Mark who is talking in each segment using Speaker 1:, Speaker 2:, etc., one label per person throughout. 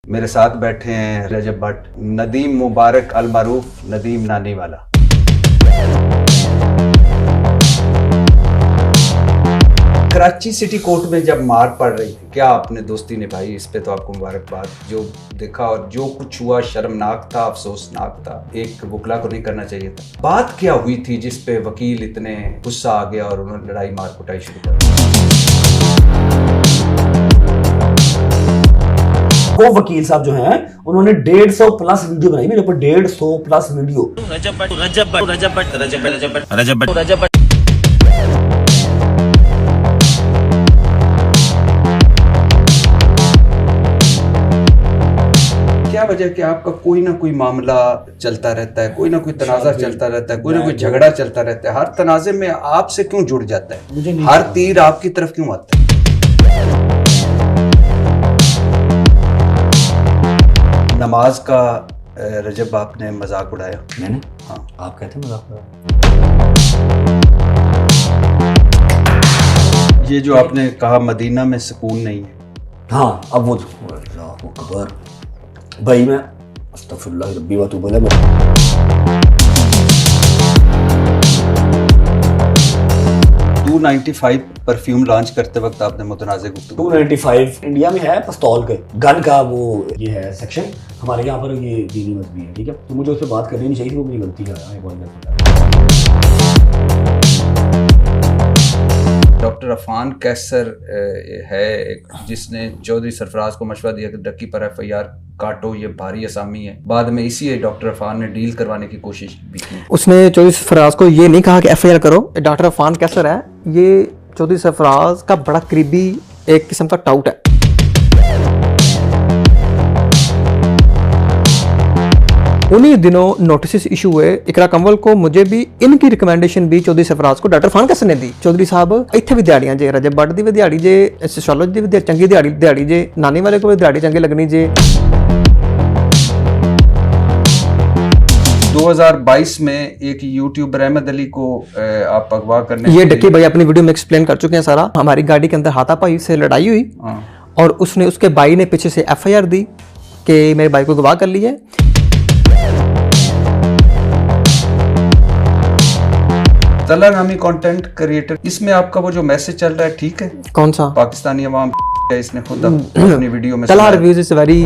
Speaker 1: मेरे साथ बैठे हैं रजब भट्ट, नदीम मुबारक अल मारूफ नदीम नानी वाला। कराची सिटी कोर्ट में जब मार पड़ रही थी, क्या आपने दोस्ती निभाई, इस पे तो आपको मुबारकबाद। जो देखा और जो कुछ हुआ शर्मनाक था, अफसोसनाक था, एक वकला को नहीं करना चाहिए था। बात क्या हुई थी जिस पे वकील इतने गुस्सा आ गया और उन्होंने लड़ाई मार कुटाई शुरू कर दी?
Speaker 2: वो वकील साहब जो हैं उन्होंने 150 प्लस वीडियो बनाई मेरे ऊपर, 150 प्लस वीडियो।
Speaker 3: रजब भट्ट
Speaker 1: क्या वजह कि आपका कोई ना कोई मामला चलता रहता है, कोई ना कोई तनाजा चलता रहता है, कोई ना कोई झगड़ा चलता रहता है। हर तनाजे में आपसे क्यों जुड़ जाता है, हर तीर आपकी तरफ क्यों आता है? नमाज का रजब आपने मजाक उड़ाया।
Speaker 2: मैंने?
Speaker 1: हाँ,
Speaker 2: आप कहते हैं मजाक उड़ाया?
Speaker 1: ये जो आपने कहा मदीना में सुकून नहीं है।
Speaker 2: हाँ, अब वो अकबर भाई मैं अस्तगफिरुल्लाह रब्बी व तौबा अलैह।
Speaker 1: 295 परफ्यूम लॉन्च करते वक्त आपने मुतनाज़े गुफ्तगू।
Speaker 2: 295 इंडिया में है पिस्तौल के गन का वो ये है सेक्शन, हमारे यहाँ पर ये दीनी मजहबी है, ठीक है, तो मुझे उस पर बात करनी नहीं चाहिए थी, वो मेरी गलती है।
Speaker 1: डॉक्टर अफान कैसर है एक, जिसने चौधरी सरफराज को मशवरा दिया कि डक्की पर एफआईआर काटो, ये भारी असामी है। बाद में इसी डॉक्टर अफान ने डील करवाने की कोशिश भी की।
Speaker 4: उसने चौधरी सरफराज को ये नहीं कहा कि एफआईआर करो। डॉक्टर अफान कैसर है, ये चौधरी सरफराज का बड़ा करीबी एक किस्म का टाउट है। उन्हीं दिनों नोटिस इशू हुए इकरा कंवल को, मुझे भी इनकी रिकमेंडेशन भी चौधरी सरफराज को डॉक्टर अफान कैसर ने दी। चौधरी साहब इत्थे भी दिहाड़ियां जे, रजब भट्ट दी भी दिहाड़ी जे, सोशियोलॉजी दी भी चंगी दिहाड़ी जे, नानी वाले को भी दिहाड़ी चंगी लगनी जे।
Speaker 1: 2022 में एक यूट्यूबर अहमद अली को आप अगवा करने,
Speaker 4: ये डक्की भाई अपनी वीडियो में एक्सप्लेन कर चुके हैं सारा। हमारी गाड़ी के अंदर हाथापाई से लड़ाई हुई और उसने उसके भाई ने पीछे से एफआईआर दी कि मेरे भाई को गवाह कर लिया।
Speaker 1: तला नामी कंटेंट क्रिएटर, इसमें आपका वो जो मैसेज चल रहा है ठीक है?
Speaker 4: कौन सा?
Speaker 1: पाकिस्तानी अवाम इसने खुद अपनी वीडियो में
Speaker 4: तला रिव्यूज इज वेरी।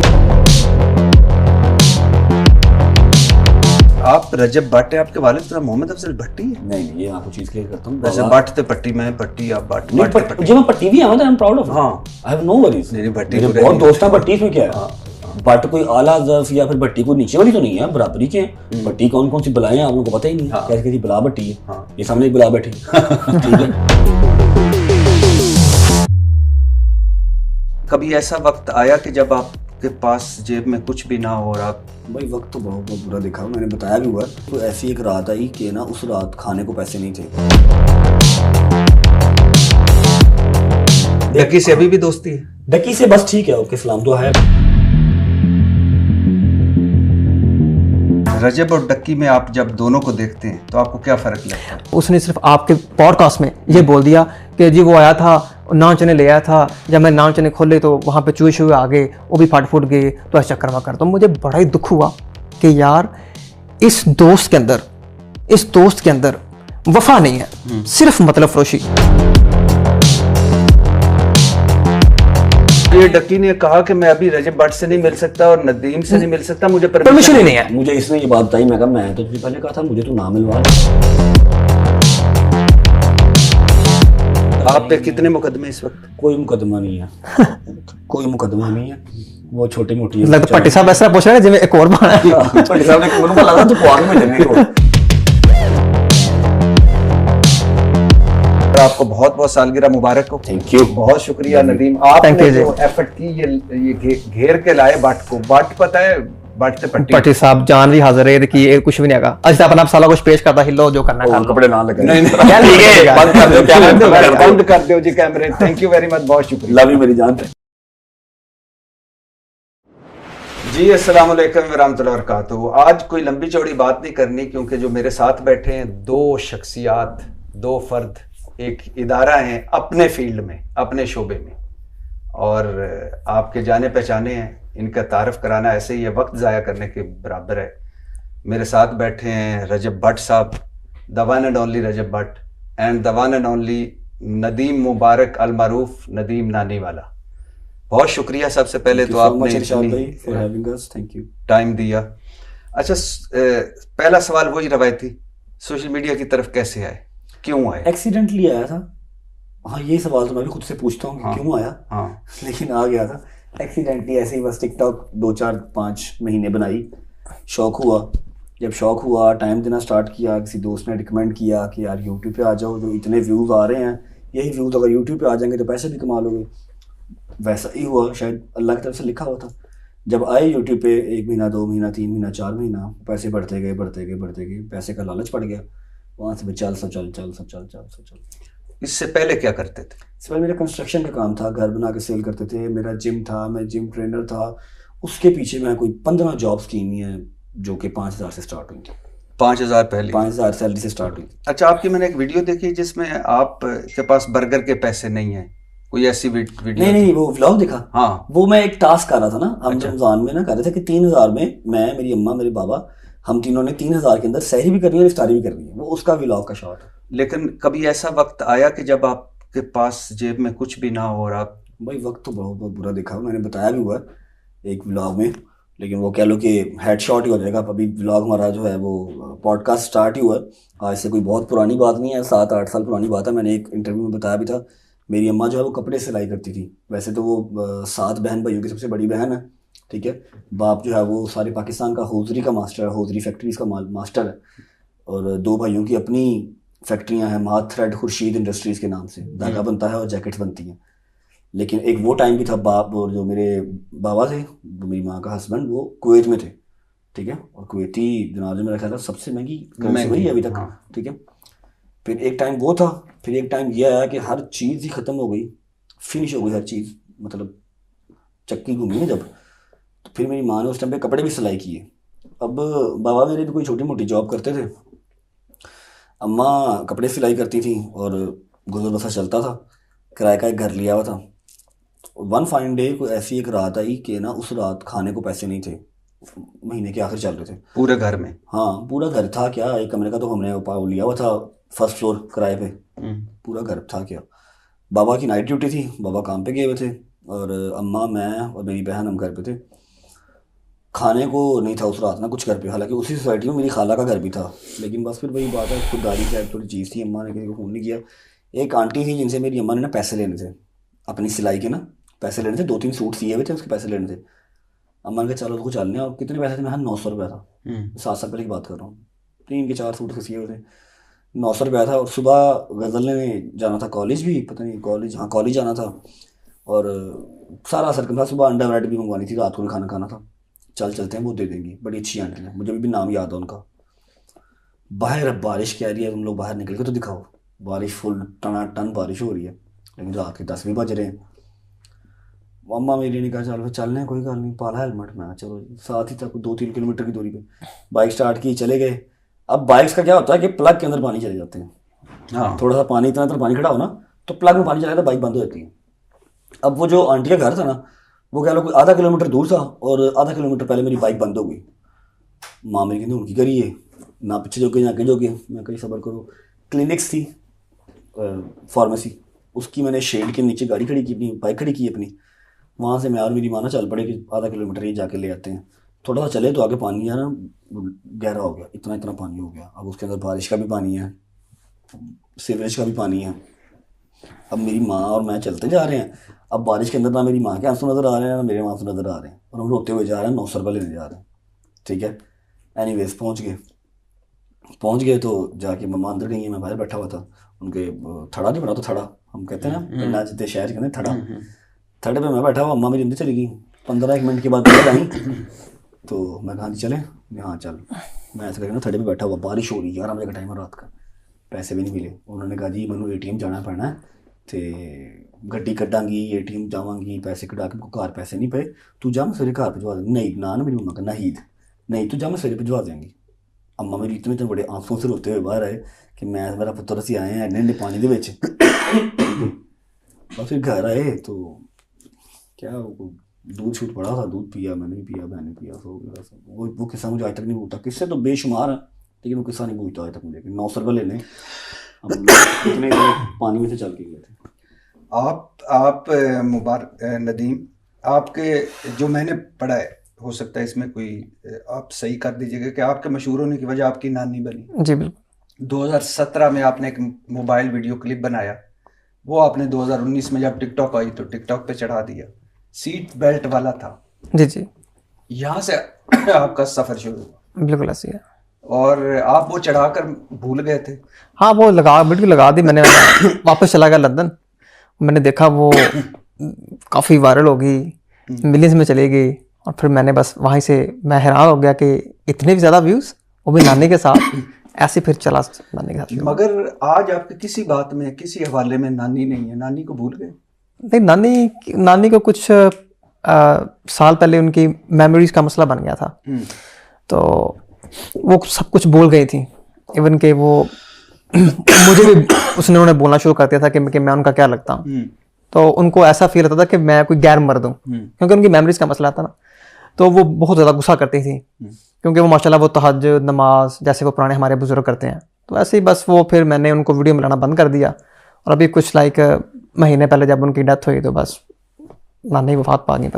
Speaker 1: आप रजब भट्ट है, आपके वालिद तो मोहम्मद अफजल भट्टी है?
Speaker 2: नहीं, ये आपको चीज क्लियर करता हूं।
Speaker 1: रजब भट्ट ते पट्टी, मैं पट्टी, आप भट्ट।
Speaker 2: जो मैं पट्टी भी हूं, आई एम प्राउड ऑफ।
Speaker 1: हां,
Speaker 2: आई हैव नो वरीज।
Speaker 1: नहीं भट्टी
Speaker 2: मेरे बहुत दोस्त हैं भट्टी में, क्या है भट्ट कोई आला ज़र्फ या फिर भट्टी को नीचे वाली तो नहीं है, बराबरी के हैं। भट्टी कौन कौन सी बलाएं हैं आप लोगों को पता ही नहीं है। कैसी कैसी बला भट्टी है, ये सामने एक बला बैठी ठीक है।
Speaker 1: कभी ऐसा वक्त आया कि जब आपके पास जेब में कुछ भी ना हो और आप?
Speaker 2: भाई वक्त तो बहुत बुरा देखा, मैंने बताया भी हुआ। तो ऐसी एक रात आई कि ना उस रात खाने को पैसे नहीं थे।
Speaker 1: डक्की से अभी भी दोस्ती है?
Speaker 2: डक्की से बस ठीक है, ओके सलाम दुआ है।
Speaker 1: रजब और डक्की में आप जब दोनों को देखते हैं तो आपको क्या फर्क लगता है?
Speaker 4: उसने सिर्फ आपके पॉडकास्ट में ये बोल दिया कि जी वो आया था, नान चने ले आया था, जब मैं नान चने खोले तो वहाँ पे चूहे शुए आ गए, वो भी फट फुट गए, तो ऐसा चक्कर वक्कर। तो मुझे बड़ा ही दुख हुआ कि यार इस दोस्त के अंदर वफा नहीं है, सिर्फ मतलब फरोशी।
Speaker 1: ये डक्की ने कहा कि मैं अभी रजब भट्ट से नहीं मिल सकता और नदीम से नहीं मिल सकता, मुझे
Speaker 4: परमिशन ही नहीं है।
Speaker 2: मुझे इसने ये बात बताई, मैं कहा मैं तो तुझे पहले कहा था मुझे तो ना मिलवा।
Speaker 1: आप पे कितने मुकदमे इस वक्त?
Speaker 2: कोई मुकदमा नहीं है कोई मुकदमा नहीं है, वो छोटी मोटी।
Speaker 4: भट्टी साहब ऐसा पूछ रहे हैं जिसमें एक और बना है।
Speaker 2: भट्टी साहब ने कोई को लगा तो पाग में जन्नत को।
Speaker 1: आपको बहुत बहुत सालगिरह मुबारक हो।
Speaker 2: थैंक यू,
Speaker 1: बहुत शुक्रिया नदीम, आपने जो एफर्ट की, ये घेर के लाए भट्ट को। भट्ट पता है, भट्ट
Speaker 4: पट्टी साहब जान भी हाजिर है कि ये कुछ भी नहीं आगा। अच्छा अपन आप साला कुछ पेश करता, हिलो जो करना कर,
Speaker 2: कपड़े ना लगे।
Speaker 1: नहीं
Speaker 2: बंद कर दो, क्या
Speaker 1: बंद कर दो जी कैमरे। थैंक यू वेरी मच, बहुत शुक्रिया।
Speaker 2: लव यू मेरी जान।
Speaker 1: जी अस्सलाम वालेकुम व रहमतुल्लाहि व बरकातहू। आज कोई लंबी चौड़ी बात नहीं करनी, क्योंकि जो मेरे साथ बैठे हैं दो शख्सियात, दो फर्द, एक इदारा हैं अपने फील्ड में, अपने शोबे में, और आपके जाने पहचाने हैं। इनका तारफ़ कराना ऐसे ही वक्त ज़ाया करने के बराबर है। मेरे साथ बैठे हैं Rajab Bhatt sahab, the one and only Rajab Bhatt, and the one and only Nadeem Mubarak Al Maroof Nadeem Nani wala. बहुत शुक्रिया सबसे पहले तो आपने टाइम दिया। अच्छा, पहला सवाल वही रवायती, सोशल मीडिया की तरफ कैसे आए, क्यों आए?
Speaker 2: एक्सीडेंटली आया था। हाँ, ये सवाल तो मैं भी खुद से पूछता हूँ कि क्यों आया।
Speaker 1: हाँ,
Speaker 2: लेकिन आ गया था एक्सीडेंटली, ऐसे ही बस टिकटॉक 2-4-5 महीने बनाई, शौक हुआ। जब शौक हुआ, टाइम देना स्टार्ट किया, किसी दोस्त ने रिकमेंड किया कि यार यूट्यूब पे आ जाओ, जो इतने व्यूज़ आ रहे हैं, यही व्यूज़ अगर यूट्यूब पे आ जाएंगे तो पैसे भी कमा लोगे। वैसा ही हुआ, शायद अल्लाह की तरफ से लिखा हुआ था। जब आए यूट्यूब पे 1 महीना, 2 महीना, 3 महीना, 4 महीना, पैसे बढ़ते गए, पैसे का लालच पड़ गया। वहाँ से चल।
Speaker 1: इससे पहले क्या करते थे?
Speaker 2: इससे पहले मेरा कंस्ट्रक्शन का काम था, घर बना के सेल करते थे। मेरा जिम था, मैं जिम ट्रेनर था। उसके पीछे मैं कोई 15 जॉब्स की हुई हैं जो कि 5,000 से स्टार्ट हुई थी।
Speaker 1: 5,000 पहले?
Speaker 2: 5,000 सैलरी से स्टार्ट हुई।
Speaker 1: अच्छा, आपकी मैंने एक वीडियो देखी जिसमें आप के पास बर्गर के पैसे नहीं हैं, कोई ऐसी वीडियो?
Speaker 2: नहीं, वो व्लॉग देखा।
Speaker 1: हाँ,
Speaker 2: वो मैं एक टास्क कर रहा था ना, हम
Speaker 1: अच्छा।
Speaker 2: रमजान में ना कर रहे थे कि 3,000 में मैं, मेरी अम्मा, मेरे बाबा, हम तीनों ने 3,000 के अंदर सहरी भी करनी है और इफ्तारी भी करनी है। वो उसका व्लॉग का शॉट है।
Speaker 1: लेकिन कभी ऐसा वक्त आया कि जब आपके पास जेब में कुछ भी ना हो और आप?
Speaker 2: भाई वक्त तो बहुत बहुत बुरा देखा, मैंने बताया भी हुआ है एक व्लॉग में, लेकिन वो कह लो कि हेडशॉट ही हो जाएगा। अभी व्लॉग हमारा जो है वो पॉडकास्ट स्टार्ट ही हुआ है, आज से कोई बहुत पुरानी बात नहीं है, 7-8 साल पुरानी बात है। मैंने एक इंटरव्यू में बताया भी था। मेरी अम्मा जो है वो कपड़े सिलाई करती थी। वैसे तो वो 7 बहन भाइयों की सबसे बड़ी बहन है, ठीक है। बाप जो है वो सारे पाकिस्तान का हौजरी का मास्टर है, हौजरी फैक्ट्रीज का मास्टर है। और 2 भाइयों की अपनी फैक्ट्रियाँ हैं, माद थ्रेड खुर्शीद इंडस्ट्रीज़ के नाम से, धागा बनता है और जैकेट्स बनती हैं। लेकिन एक वो टाइम भी था, बाप और जो मेरे बाबा थे, मेरी माँ का हस्बैंड, वो कुवैत में थे, ठीक है। और कुवैती दिनार जो मेरा ख्याल था सबसे महंगी करेंसी वही है अभी तक, ठीक है। फिर एक टाइम वो था, फिर एक टाइम ये आया कि हर चीज़ ही ख़त्म हो गई, फिनिश हो गई हर चीज़, मतलब चक्की घूमी ना जब। तो फिर मेरी माँ ने उस टाइम पे कपड़े भी सिलाई किए। अब बाबा मेरे भी कोई छोटी मोटी जॉब करते थे, अम्मा कपड़े सिलाई करती थी और गुजर बसर चलता था। किराए का एक घर लिया हुआ था। वन फाइन डे कोई ऐसी एक रात आई कि ना उस रात खाने को पैसे नहीं थे, महीने के आखिर चल रहे थे
Speaker 1: पूरे घर में?
Speaker 2: हाँ, पूरा घर था क्या, एक कमरे का तो हमने लिया हुआ था फर्स्ट फ्लोर किराए पे, पूरा घर था क्या। बाबा की नाइट ड्यूटी थी, बाबा काम पे गए हुए थे, और अम्मा, मैं और मेरी बहन हम घर पे थे। खाने को नहीं था उस रात ना कुछ घर पे, हालांकि उसी सोसाइटी में मेरी खाला का घर भी था। लेकिन बस फिर वही बात है, खुददारी की थोड़ी चीज़ थी, अम्मा ने किसी को फ़ोन नहीं किया। एक आंटी थी जिनसे मेरी अम्मा ने ना पैसे लेने थे, अपनी सिलाई के ना पैसे लेने थे, 2-3 सूट सिए हुए थे, उसके पैसे लेने थे। अम्मा ने कहा चलो उसको चलने। और कितने पैसे थे? मैं 900 रुपया था, 7 साल पहले की बात कर रहा हूँ। 3 के 4 सूट सिए हुए थे, 900 रुपया था। और सुबह गज़ल ने जाना था कॉलेज भी, पता नहीं कॉलेज, हाँ कॉलेज जाना था। और सारा सर्कल था, सुबह अंडा ब्रेड भी मंगवानी थी, रात को भी खाना खाना था। चलते हैं, वो दे देंगी, बड़ी अच्छी आंटी है, मुझे भी नाम याद है उनका। बाहर बारिश कह रही है, तुम लोग बाहर निकल के तो दिखाओ। बारिश फुल टन बारिश हो रही है, लेकिन रात के 10 भी बज रहे हैं। अम्मा मेरी ने कहा चलो चलने, कोई गल नहीं, पाला हेलमेट। मैं चलो, साथ ही तक 2-3 किलोमीटर की दूरी पे बाइक स्टार्ट की, चले गए। अब बाइक्स का क्या होता है कि प्लग के अंदर पानी चले जाते हैं।
Speaker 1: हाँ,
Speaker 2: थोड़ा सा पानी, इतना पानी खड़ा हो ना तो प्लग में पानी चला जाता है, बाइक बंद हो जाती है। अब वो जो आंटी का घर था ना, वो कह लो कोई आधा किलोमीटर दूर था, और आधा किलोमीटर पहले मेरी बाइक बंद हो गई। माँ मेरी कहती उनकी करिए ना, पीछे जो के ना आगे जो के। मैं कहीं सबर करो। क्लिनिक्स थी, फार्मेसी, उसकी मैंने शेड के नीचे गाड़ी खड़ी की, अपनी बाइक खड़ी की अपनी। वहाँ से मैं और मेरी माँ ना चल पड़े कि आधा किलोमीटर ये जाके ले आते हैं। थोड़ा सा चले तो आगे पानी है ना गहरा हो गया, इतना पानी हो गया। अब उसके अंदर बारिश का भी पानी है, सीवरेज का भी पानी है। अब मेरी माँ और मैं चलते जा रहे हैं। अब बारिश के अंदर ना मेरी माँ के आंसू नज़र आ रहे हैं, ना मेरे आंसू नज़र आ रहे हैं, और हम रोते हुए जा रहे हैं, 900 रुपये लेने जा रहे हैं, ठीक है। एनीवेज पहुँच गए तो जाके मम्मा अंदर गई है, मैं बाहर बैठा हुआ था। उनके थड़ा नहीं बना, तो थड़ा हम कहते हैं ना, पिंडा जितने शहर कहते हैं थड़ा, थड़े पे मैं बैठा हुआ, अम्मा मेरी अंदर चली गई। 15-1 मिनट के बाद आई तो मैं कहा चले, हाँ चल। मैं ऐसा करके ना थड़े पे बैठा हुआ, बारिश हो रही है, 11 बजे का टाइम है रात का, पैसे भी नहीं मिले। उन्होंने कहा जी मैनू ATM जाना पैना है, तो गड्डी कड्डांगी, ATM जावांगी, पैसे कढ़ा के घर पैसे नहीं पे, तू जा मैं सवेरे घर भिजवा देंगी। नहीं ना मेरी मम्मा का नाहीद, नहीं तू जा मैं सवेरे भिजवा देंगी। अम्मा मेरी इतने बड़े आंसू से रोते हुए बाहर आए कि मैं मेरा पुत्र असी आए हैं इन्ने पानी दे विच। और फिर घर आए तो क्या दूध छूट पड़ा था, दूध पिया, मैंने भी पिया, मैंने पिया, सो गया सब। वो किस्सा मुझे आज तक नहीं भूलता। किस्से तो बेशुमार है लेकिन वो किस्सा नहीं भूलता आज तक मुझे कि 9 रुपये लेने हम इतने पानी में से चल के गए थे।
Speaker 1: आप मुबारक नदीम, आपके जो मैंने पढ़ा है, हो सकता है इसमें कोई आप सही कर दीजिएगा, कि आपके मशहूर होने की वजह आपकी नानी बनी।
Speaker 4: जी बिल्कुल।
Speaker 1: 2017 में आपने एक मोबाइल वीडियो क्लिप बनाया, वो आपने 2019 में जब टिकटॉक आई तो टिकटॉक पे चढ़ा दिया, सीट बेल्ट वाला था।
Speaker 4: जी जी
Speaker 1: यहाँ से आपका सफ़र शुरू हुआ
Speaker 4: बिल्कुल ऐसी है।
Speaker 1: और आप वो चढ़ाकर भूल गए थे।
Speaker 4: हाँ वो बिल्कुल लगा दी मैंने। वापस चला गया लंदन, मैंने देखा वो काफ़ी वायरल हो गई, मिलियंस में चली गई। और फिर मैंने बस वहीं से मैं हैरान हो गया कि इतने भी ज़्यादा व्यूज़, वो भी नानी के साथ। ऐसे फिर चला नानी के साथ।
Speaker 1: मगर आज आपके किसी बात में, किसी हवाले में नानी नहीं है, नानी को भूल गए?
Speaker 4: नहीं, नानी को कुछ साल पहले उनकी मेमोरीज का मसला बन गया था, तो वो सब कुछ बोल गई थी। इवन के वो मुझे भी उन्होंने बोलना शुरू कर दिया था कि मैं उनका क्या लगता हूँ। तो उनको ऐसा फील होता था कि मैं कोई गैर मर्द हूँ, क्योंकि उनकी मेमोरीज का मसला था ना। तो वो बहुत ज़्यादा गुस्सा करती थी, क्योंकि वो माशाल्लाह वो तहज्जुद नमाज जैसे वो पुराने हमारे बुजुर्ग करते हैं। तो ऐसे ही बस वो फिर मैंने उनको वीडियो मिलाना बंद कर दिया। और अभी कुछ महीने पहले जब उनकी डेथ हुई तो बस नानी वफात पा गई।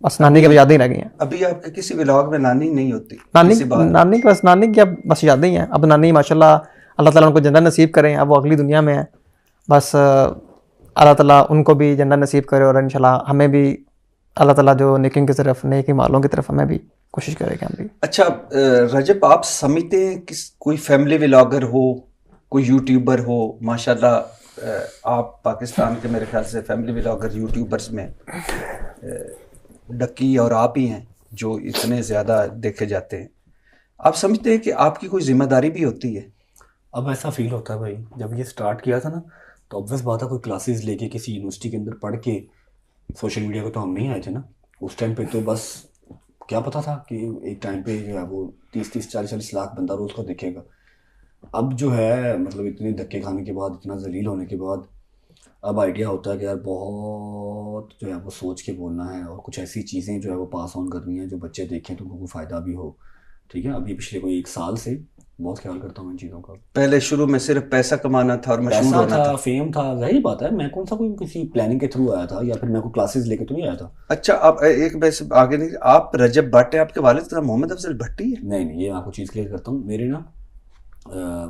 Speaker 4: बस नानी की यादें ही रह गई हैं।
Speaker 1: अभी आपके किसी व्लॉग में नानी नहीं होती?
Speaker 4: नानी की अब बस यादें ही हैं। अब नानी माशाल्लाह अल्लाह ताला उनको जन्नत नसीब करें, अब वो अगली दुनिया में है। बस अल्लाह ताला उनको भी जन्नत नसीब करे और इंशाल्लाह हमें भी अल्लाह ताला जो नेकियों की तरफ, नेकी मालों की तरफ हमें भी कोशिश करेगा हम भी।
Speaker 1: अच्छा रजब, आप समझते हैं कि कोई फैमिली व्लॉगर हो, कोई यूट्यूबर हो, माशाल्लाह आप पाकिस्तान के मेरे ख्याल से फैमिली व्लॉगर यूट्यूबर्स में डक्की और आप ही हैं जो इतने ज़्यादा देखे जाते हैं। आप समझते हैं कि आपकी कोई जिम्मेदारी भी होती है?
Speaker 2: अब ऐसा फील होता है भाई, जब ये स्टार्ट किया था ना तो ऑब्वियस बात है कोई क्लासेस लेके किसी यूनिवर्सिटी के अंदर पढ़ के सोशल मीडिया को तो हम नहीं आए थे ना उस टाइम पे। तो बस क्या पता था कि एक टाइम पे जो है वो 30-40 लाख बंदा रोज़ को देखेगा। अब जो है मतलब इतने धक्के खाने के बाद, इतना जलील होने के बाद, अब आइडिया होता है कि यार बहुत जो है वो सोच के बोलना है और कुछ ऐसी चीज़ें जो है वो पास ऑन करनी है जो बच्चे देखें तो उनको फ़ायदा भी हो। ठीक है, अभी पिछले कोई 1 साल से बहुत ख्याल करता हूँ इन चीज़ों का।
Speaker 1: पहले शुरू में सिर्फ पैसा कमाना था और मशहूर होना था,
Speaker 2: फेम था, जाहिर बात है। मैं कौन सा कोई किसी प्लानिंग के थ्रू आया था या फिर मैं कोई क्लासेस लेके तो नहीं आया था।
Speaker 1: अच्छा, आप एक वैसे आगे नहीं, आप रजब भट्ट है, आपके वालिद का मोहम्मद अफजल भट्टी है?
Speaker 2: नहीं, ये मैं आपको चीज़ क्लियर करता हूँ। मेरे ना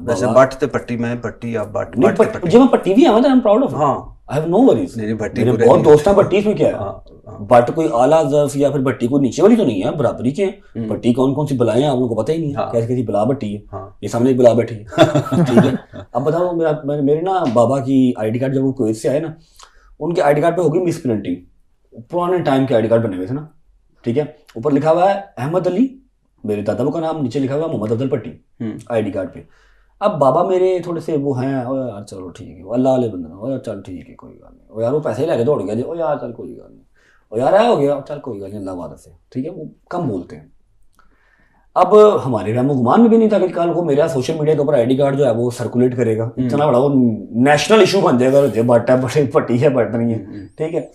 Speaker 1: वैसे भट्ट ते पट्टी, मैं भट्टी, आप भट्ट
Speaker 2: नहीं, जो मैं पट्टी भी आई एम प्राउड ऑफ। हाँ, आई हैव नो वरीज।
Speaker 1: नहीं भट्टी
Speaker 2: मेरे बहुत दोस्त हैं भट्टी, इसमें क्या है। बट कोई आला ज़र्फ या फिर भट्टी कोई नीचे वाली तो नहीं है, बराबरी के हैं। भट्टी कौन कौन सी बलाएं हैं आप लोगों को पता ही नहीं है। कैसी बला भट्टी है, ये सामने एक बला बैठी है। ठीक है, अब बताओ मेरे ना बाबा की आईडी कार्ड जब वो कुवैत से आए ना, उनके आईडी कार्ड पे हो गई मिस प्रिंटिंग। पुराने टाइम के आईडी कार्ड बने हुए थे ना, ठीक है, ऊपर लिखा हुआ है अहमद अली, मेरे दादा का नाम, नीचे लिखा हुआ है मोहम्मद अफजल भट्टी आईडी कार्ड पे। अब बाबा मेरे थोड़े से वो हैं, ओ यार चलो ठीक है, अल्लाह वाले बंदे, ओ यार चल ठीक है कोई बात नहीं, ओ यार वो पैसे ही लेके दौड़ गया जी, ओ यार चल कोई बात नहीं, ओ यार आया हो गया, चल कोई बात नहीं, अल्लाह वादा से। ठीक है, वो कम बोलते हैं। अब हमारे रहमो गुमान में भी नहीं था कि कल को मेरा सोशल मीडिया के ऊपर आईडी कार्ड जो है वो सर्कुलेट करेगा, इतना बड़ा वो नेशनल इशू बन जाएगा, जो बट है बड़े भट्टी है बट नहीं है। ठीक है,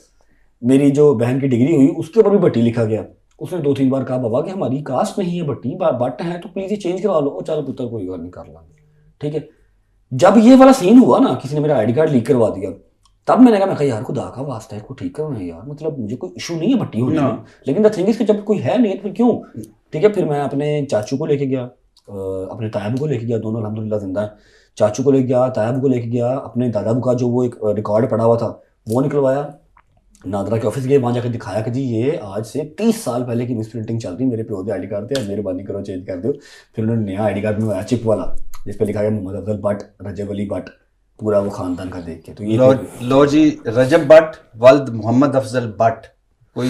Speaker 2: मेरी जो बहन की डिग्री हुई उसके ऊपर भी भट्टी लिखा गया। उसने 2-3 बार कहा बाबा कि हमारी कास्ट नहीं है भट्टी, बट है तो प्लीज ये चेंज करवा लो। चलो पुत्र कोई बात नहीं, कर लांगे। ठीक है, जब ये वाला सीन हुआ ना, किसी ने मेरा आईडी कार्ड लीक करवा दिया, तब मैंने कहा यार खुदा का वास्ता है इसको ठीक करो ना यार, मतलब मुझे कोई इशू नहीं है भट्टी होने में, लेकिन द थिंग इज कि जब कोई है नहीं तो क्यों। ठीक है, फिर मैं अपने चाचू को लेके गया, अपने तायाबू को लेके गया, दोनों अल्हम्दुलिल्लाह जिंदा है। चाचू को लेके गया, तायाबू को लेके गया, अपने दादाबू का जो वो एक रिकॉर्ड पड़ा हुआ था वो निकलवाया, नादरा के ऑफिस गए, वहाँ जाकर दिखाया कि जी ये आज से 30 साल पहले की मिस प्रिंटिंग चल रही, मेरे पे होते आईडी कार्ड थे, मेहरबानी करो चेंज कर दो। फिर उन्होंने नया आईडी कार्ड बनवाया चिप वाला, जिस पे लिखा गया मोहम्मद अफजल भट्ट, रजब अली भट्ट, पूरा वो खानदान का देख के। तो ये
Speaker 1: लो जी, रजब भट्ट वल्द मोहम्मद अफजल भट्ट, कोई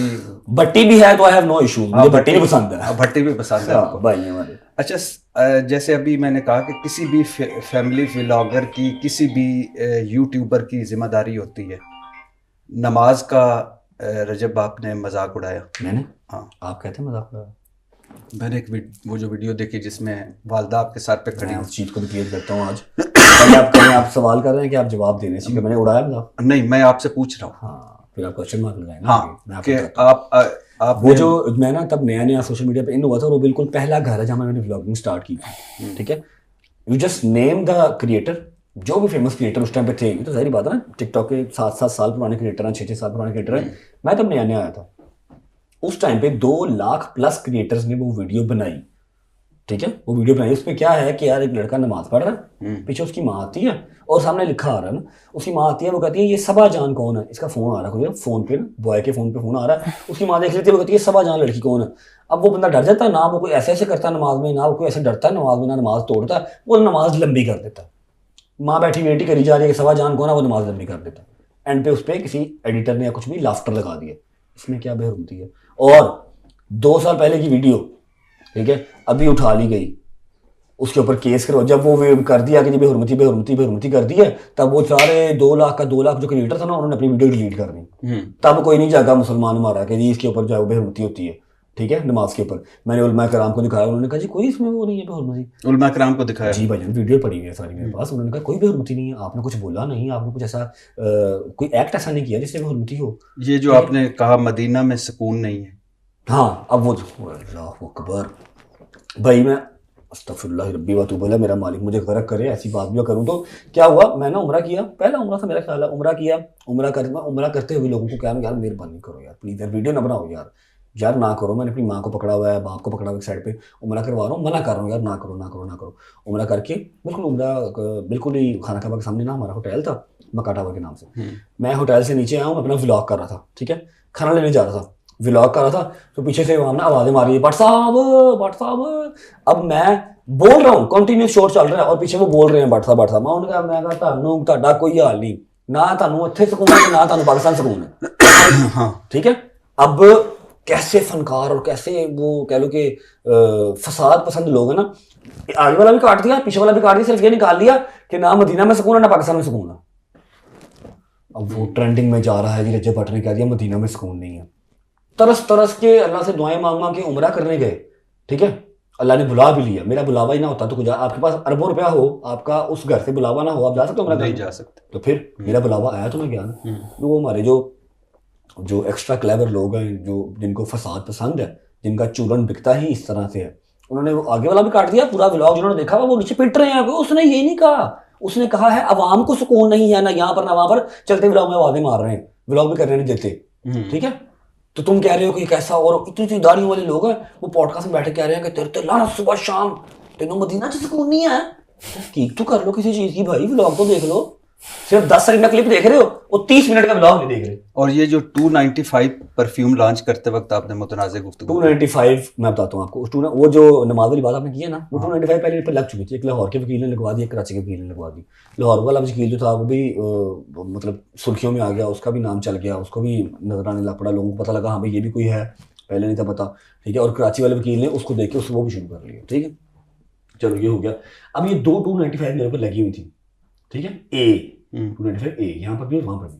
Speaker 2: भट्टी भी है तो आई हैव नो इशू, मुझे भट्टी भी पसंद है,
Speaker 1: भट्टी भी पसंद है आपको
Speaker 2: भाई हमारे।
Speaker 1: अच्छा, जैसे अभी मैंने कहा कि किसी भी फैमिली व्लॉगर की, किसी भी यूट्यूबर की जिम्मेदारी होती है। नमाज का रजब आपने मजाक उड़ाया।
Speaker 2: मैंने?
Speaker 1: हाँ,
Speaker 2: आप कहते हैं मजाक उड़ाया?
Speaker 1: मैंने एक वो जो वीडियो देखी जिसमें वालदा आपके सर पे खड़ी,
Speaker 2: उस चीज़ को भी क्लियर करता हूँ आज। आप सवाल कर रहे हैं कि आप जवाब देने चाहिए, मैंने उड़ाया मजाक?
Speaker 1: नहीं, मैं आपसे पूछ रहा हूँ।
Speaker 2: हाँ, फिर आप क्वेश्चन मार्क लगाएंगे।
Speaker 1: हाँ
Speaker 2: मैं
Speaker 1: कि
Speaker 2: आपको बताता हूँ।
Speaker 1: आप
Speaker 2: वो जो मैं ना तब नया नया सोशल मीडिया पे इन हुआ था, वो बिल्कुल पहला घर है जहाँ मैंने व्लॉगिंग स्टार्ट की थी, ठीक है। You just name the creator, जो भी फेमस क्रिएटर उस टाइम पे थे, ये तो जाहिर बात है ना, टिकटॉक के 7-7 साल पुराने क्रिएटर हैं, 6-6 साल पुराने क्रिएटर हैं। मैं तब नया नया आया था, उस टाइम पे 2 लाख प्लस क्रिएटर्स ने वो वीडियो बनाई, ठीक है। वो वीडियो बनाई, उसमें क्या है कि यार एक लड़का नमाज पढ़ रहा है, पीछे उसकी माँ आती है और सामने लिखा आ रहा है ना, उसकी माँ आती है, वो कहती है ये सबा जान कौन है, इसका फोन आ रहा है कोई फोन पे ना, बॉय के फोन पे फोन आ रहा है, उसकी माँ देख लेती है, वो कहती है सबा जान लड़की कौन है। अब वो बंदा डर जाता है, ना वो कोई ऐसे ऐसे करता है नमाज में, ना वो कोई ऐसे डरता है नमाज में, ना नमाज तोड़ता है, वो नमाज लंबी कर देता है। माँ बैठी वेट ही करी जा रही है कि सबा जान कौन है, वो नमाज लंबी कर देता है। एंड पे उस पर किसी एडिटर ने या कुछ भी लाफ्टर लगा दिया, इसमें क्या बेहरुमती है। और 2 साल पहले की वीडियो, ठीक है, अभी उठा ली गई, उसके ऊपर केस करो। जब वो कर दिया कि बेहुरमती कर दी है, तब वो सारे 2 लाख जो क्रिएटर था ना, उन्होंने अपनी वीडियो डिलीट कर दी। तब कोई नहीं जागा मुसलमान मारा कि जी इसके ऊपर जो है बेहुरमती होती है, ठीक है, नमाज के ऊपर। मैंने उलमा कराम को दिखाया, उन्होंने कहा जी कोई इसमें वो नहीं है बेहुरमती।
Speaker 1: उलमा कराम को दिखाया
Speaker 2: जी भाई, वीडियो पड़ी हुई है सारी मेरे पास। उन्होंने कहा कोई बेहुरमती नहीं है, आपने कुछ बोला नहीं, आपने कुछ ऐसा कोई एक्ट ऐसा नहीं किया जिससे बेहुरमती हो।
Speaker 1: ये जो आपने कहा मदीना में सुकून नहीं है,
Speaker 2: हाँ, अब वो अल्लाह अकबर भाई, मैं अस्तगफिरुल्लाह रब्बी व तौबा इलैह, मेरा मालिक मुझे गरक करे ऐसी बात भी करूँ तो। क्या हुआ, मैं ना उम्रा किया, पहला उम्रा था मेरा ख्याल है, उम्रा किया, उम्रा करते हुए लोगों को क्या यार मेहरबानी करो यार, प्लीज यार वीडियो ना बनाओ यार ना करो। मैंने अपनी माँ को पकड़ा हुआ है, बाप को पकड़ा हुआ है साइड पे, उम्रा करवा रहा हूँ, मना कर रहा हूँ यार ना करो। उम्रा करके बिल्कुल उम्रा बिल्कुल ही खाना काबा के सामने ना हमारा होटल था मक्का टावर के नाम से, मैं होटल से नीचे आया हूँ, मैं अपना व्लॉग कर रहा था, ठीक है, खाना लेने जा रहा था, व्लॉग कर रहा था, तो पीछे से वहां ना आवाजें मारी है, भट्ट साहब। अब मैं बोल रहा हूँ, कंटिन्यू शॉट चल रहा है और पीछे वो बोल रहे हैं भट्ट साहब। मैं कहा ਤੁਹਾਨੂੰ ਤੁਹਾਡਾ कोई हाल नहीं, ना ਤੁਹਾਨੂੰ ਇੱਥੇ ਸਕੂਨ है ना ਤੁਹਾਨੂੰ पाकिस्तान सकून है। हाँ ठीक है। अब कैसे फनकार और कैसे वो कह लो कि फसाद पसंद लोग हैं ना, आगे वाला भी काट दिया, पीछे वाला भी काट दिया, सिर्फ ये निकाल दिया कि ना मदीना में सुकून है ना पाकिस्तान में सुकून है। अब वो ट्रेंडिंग में जा रहा है जी, रजब भट्ट ने कह दिया मदीना में सुकून नहीं है। तरस के अल्लाह से दुआएं मांग के उम्रा करने गए, ठीक है, अल्लाह ने बुला भी लिया। मेरा बुलावा ही ना होता तो कुछ, आपके पास अरबों रुपया हो, आपका उस घर से बुलावा ना हो, आप जा सकते हो?
Speaker 1: नहीं जा सकते।
Speaker 2: तो फिर मेरा बुलावा आया तो मैं गया ना। तो वो हमारे जो एक्स्ट्रा क्लेवर लोग हैं, जो जिनको फसाद पसंद है, जिनका चूरन बिकता ही इस तरह से है, उन्होंने वो आगे वाला भी काट दिया। पूरा व्लॉग जिन्होंने देखा वो नीचे पिट रहे हैं। उसने ये नहीं कहा, उसने कहा है अवाम को सुकून नहीं है ना यहाँ पर ना वहां पर, चलते व्लॉग में आवाजें मार रहे हैं, व्लॉग भी करने नहीं देते, ठीक है। तो तुम कह रहे हो कि कैसा, और इतनी दाढ़ी वाले लोग हैं वो पॉडकास्ट में बैठे कह रहे हैं कि तेरे लाना सुबह शाम तेनों मदीना च सुकून नहीं है। की तो कर लो किसी चीज की भाई, व्लॉग तो देख लो। सिर्फ 10 सेकंड का क्लिप देख रहे हो, वो 30 मिनट का व्लॉग नहीं देख रहे।
Speaker 1: और ये जो 295 परफ्यूम लॉन्च करते वक्त आपने मुतनाज़े गुफ्तगू
Speaker 2: 295 मैं बताता हूँ आपको, वो जो नमाज वाली बात आपने की है ना, वो 295 पहले पर लग चुकी थी। एक लाहौर के वकील ने लगवा दी, एक कराची के वकील ने लगवा दी। लाहौर वाला वकील जो था वो भी मतलब सुर्खियों में आ गया, उसका भी नाम चल गया, उसको भी नजर आने लग पड़ा, लोगों को पता लगा हाँ भाई ये भी कोई है, पहले नहीं था पता, ठीक है। और कराची वाले वकील ने उसको देख के उसको वो भी शुरू कर लिया, ठीक है। चलो ये हो गया। अब ये 295 मेरे पर लगी हुई थी, ठीक है, ए 295 ए यहाँ पर भी और वहां पर भी।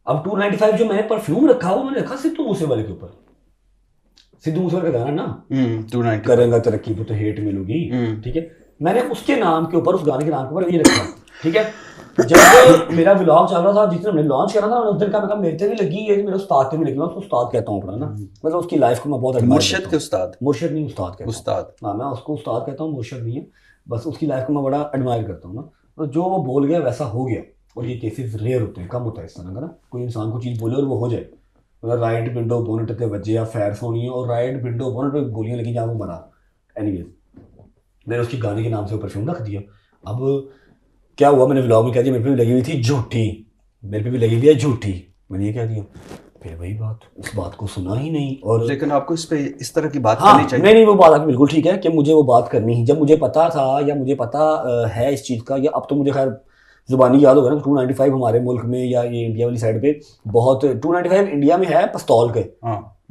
Speaker 2: अब 295 जो मैंने परफ्यूम रखा वो मैंने रखा सिद्धू मूसेवाले के ऊपर। सिद्धू मूसेवाले का गाना ना
Speaker 1: 295
Speaker 2: करेंगा तरक्की तो हेट मिलूगी, ठीक है, मैंने उसके नाम के ऊपर, उस गाने के नाम के ऊपर ये रखा, ठीक है। जब मेरा व्लॉग चल रहा था, जिस दिन हमने लॉन्च करा था, उस दिन का मेरे से भी लगी है, मेरे उस्ताद से भी लगी, मैं उसको उस्ताद कहता हूँ अपना ना, मतलब उसकी लाइफ को मैं बहुत एडमायर
Speaker 1: मुर्शिद
Speaker 2: करता
Speaker 1: के
Speaker 2: हूँ।
Speaker 1: उस्ताद,
Speaker 2: मुर्शिद नहीं उस्ताद कहता हूँ,
Speaker 1: उस्ताद,
Speaker 2: हाँ मैं उसको उस्ताद कहता हूँ, मुर्शिद नहीं है। बस उसकी लाइफ को मैं बड़ा एडमायर करता हूँ ना। तो जो वो बोल गया वैसा हो गया, और ये केसेस रेयर होते हैं, कम होता है इस तरह का ना, कोई इंसान को चीज़ बोले और वो हो जाए। मतलब राइट विंडो बोनेट पे बजे या फायर होनी है और राइट विंडो बोनेट पे गोलियां लगी जहाँ वो मरा। एनीवेज मैंने उसकी गाने के नाम से परफ्यूम रख दिया। अब क्या हुआ, मैंने व्लॉग में कह दिया मेरे पे भी लगी हुई थी झूठी, मेरे पे भी लगी हुई है झूठी, मैंने ये कह दिया। फिर वही बात, उस बात को सुना ही नहीं। और
Speaker 1: लेकिन आपको इस पे इस तरह की बात
Speaker 2: हाँ,
Speaker 1: करनी चाहिए।
Speaker 2: नहीं वो बात आपकी बिल्कुल ठीक है कि मुझे वो बात करनी ही, जब मुझे पता था या मुझे पता है इस चीज़ का, या अब तो मुझे खैर जुबानी याद होगा ना। 295 हमारे मुल्क में या ये इंडिया वाली साइड पे बहुत, 295 इंडिया में है पिस्तौल के,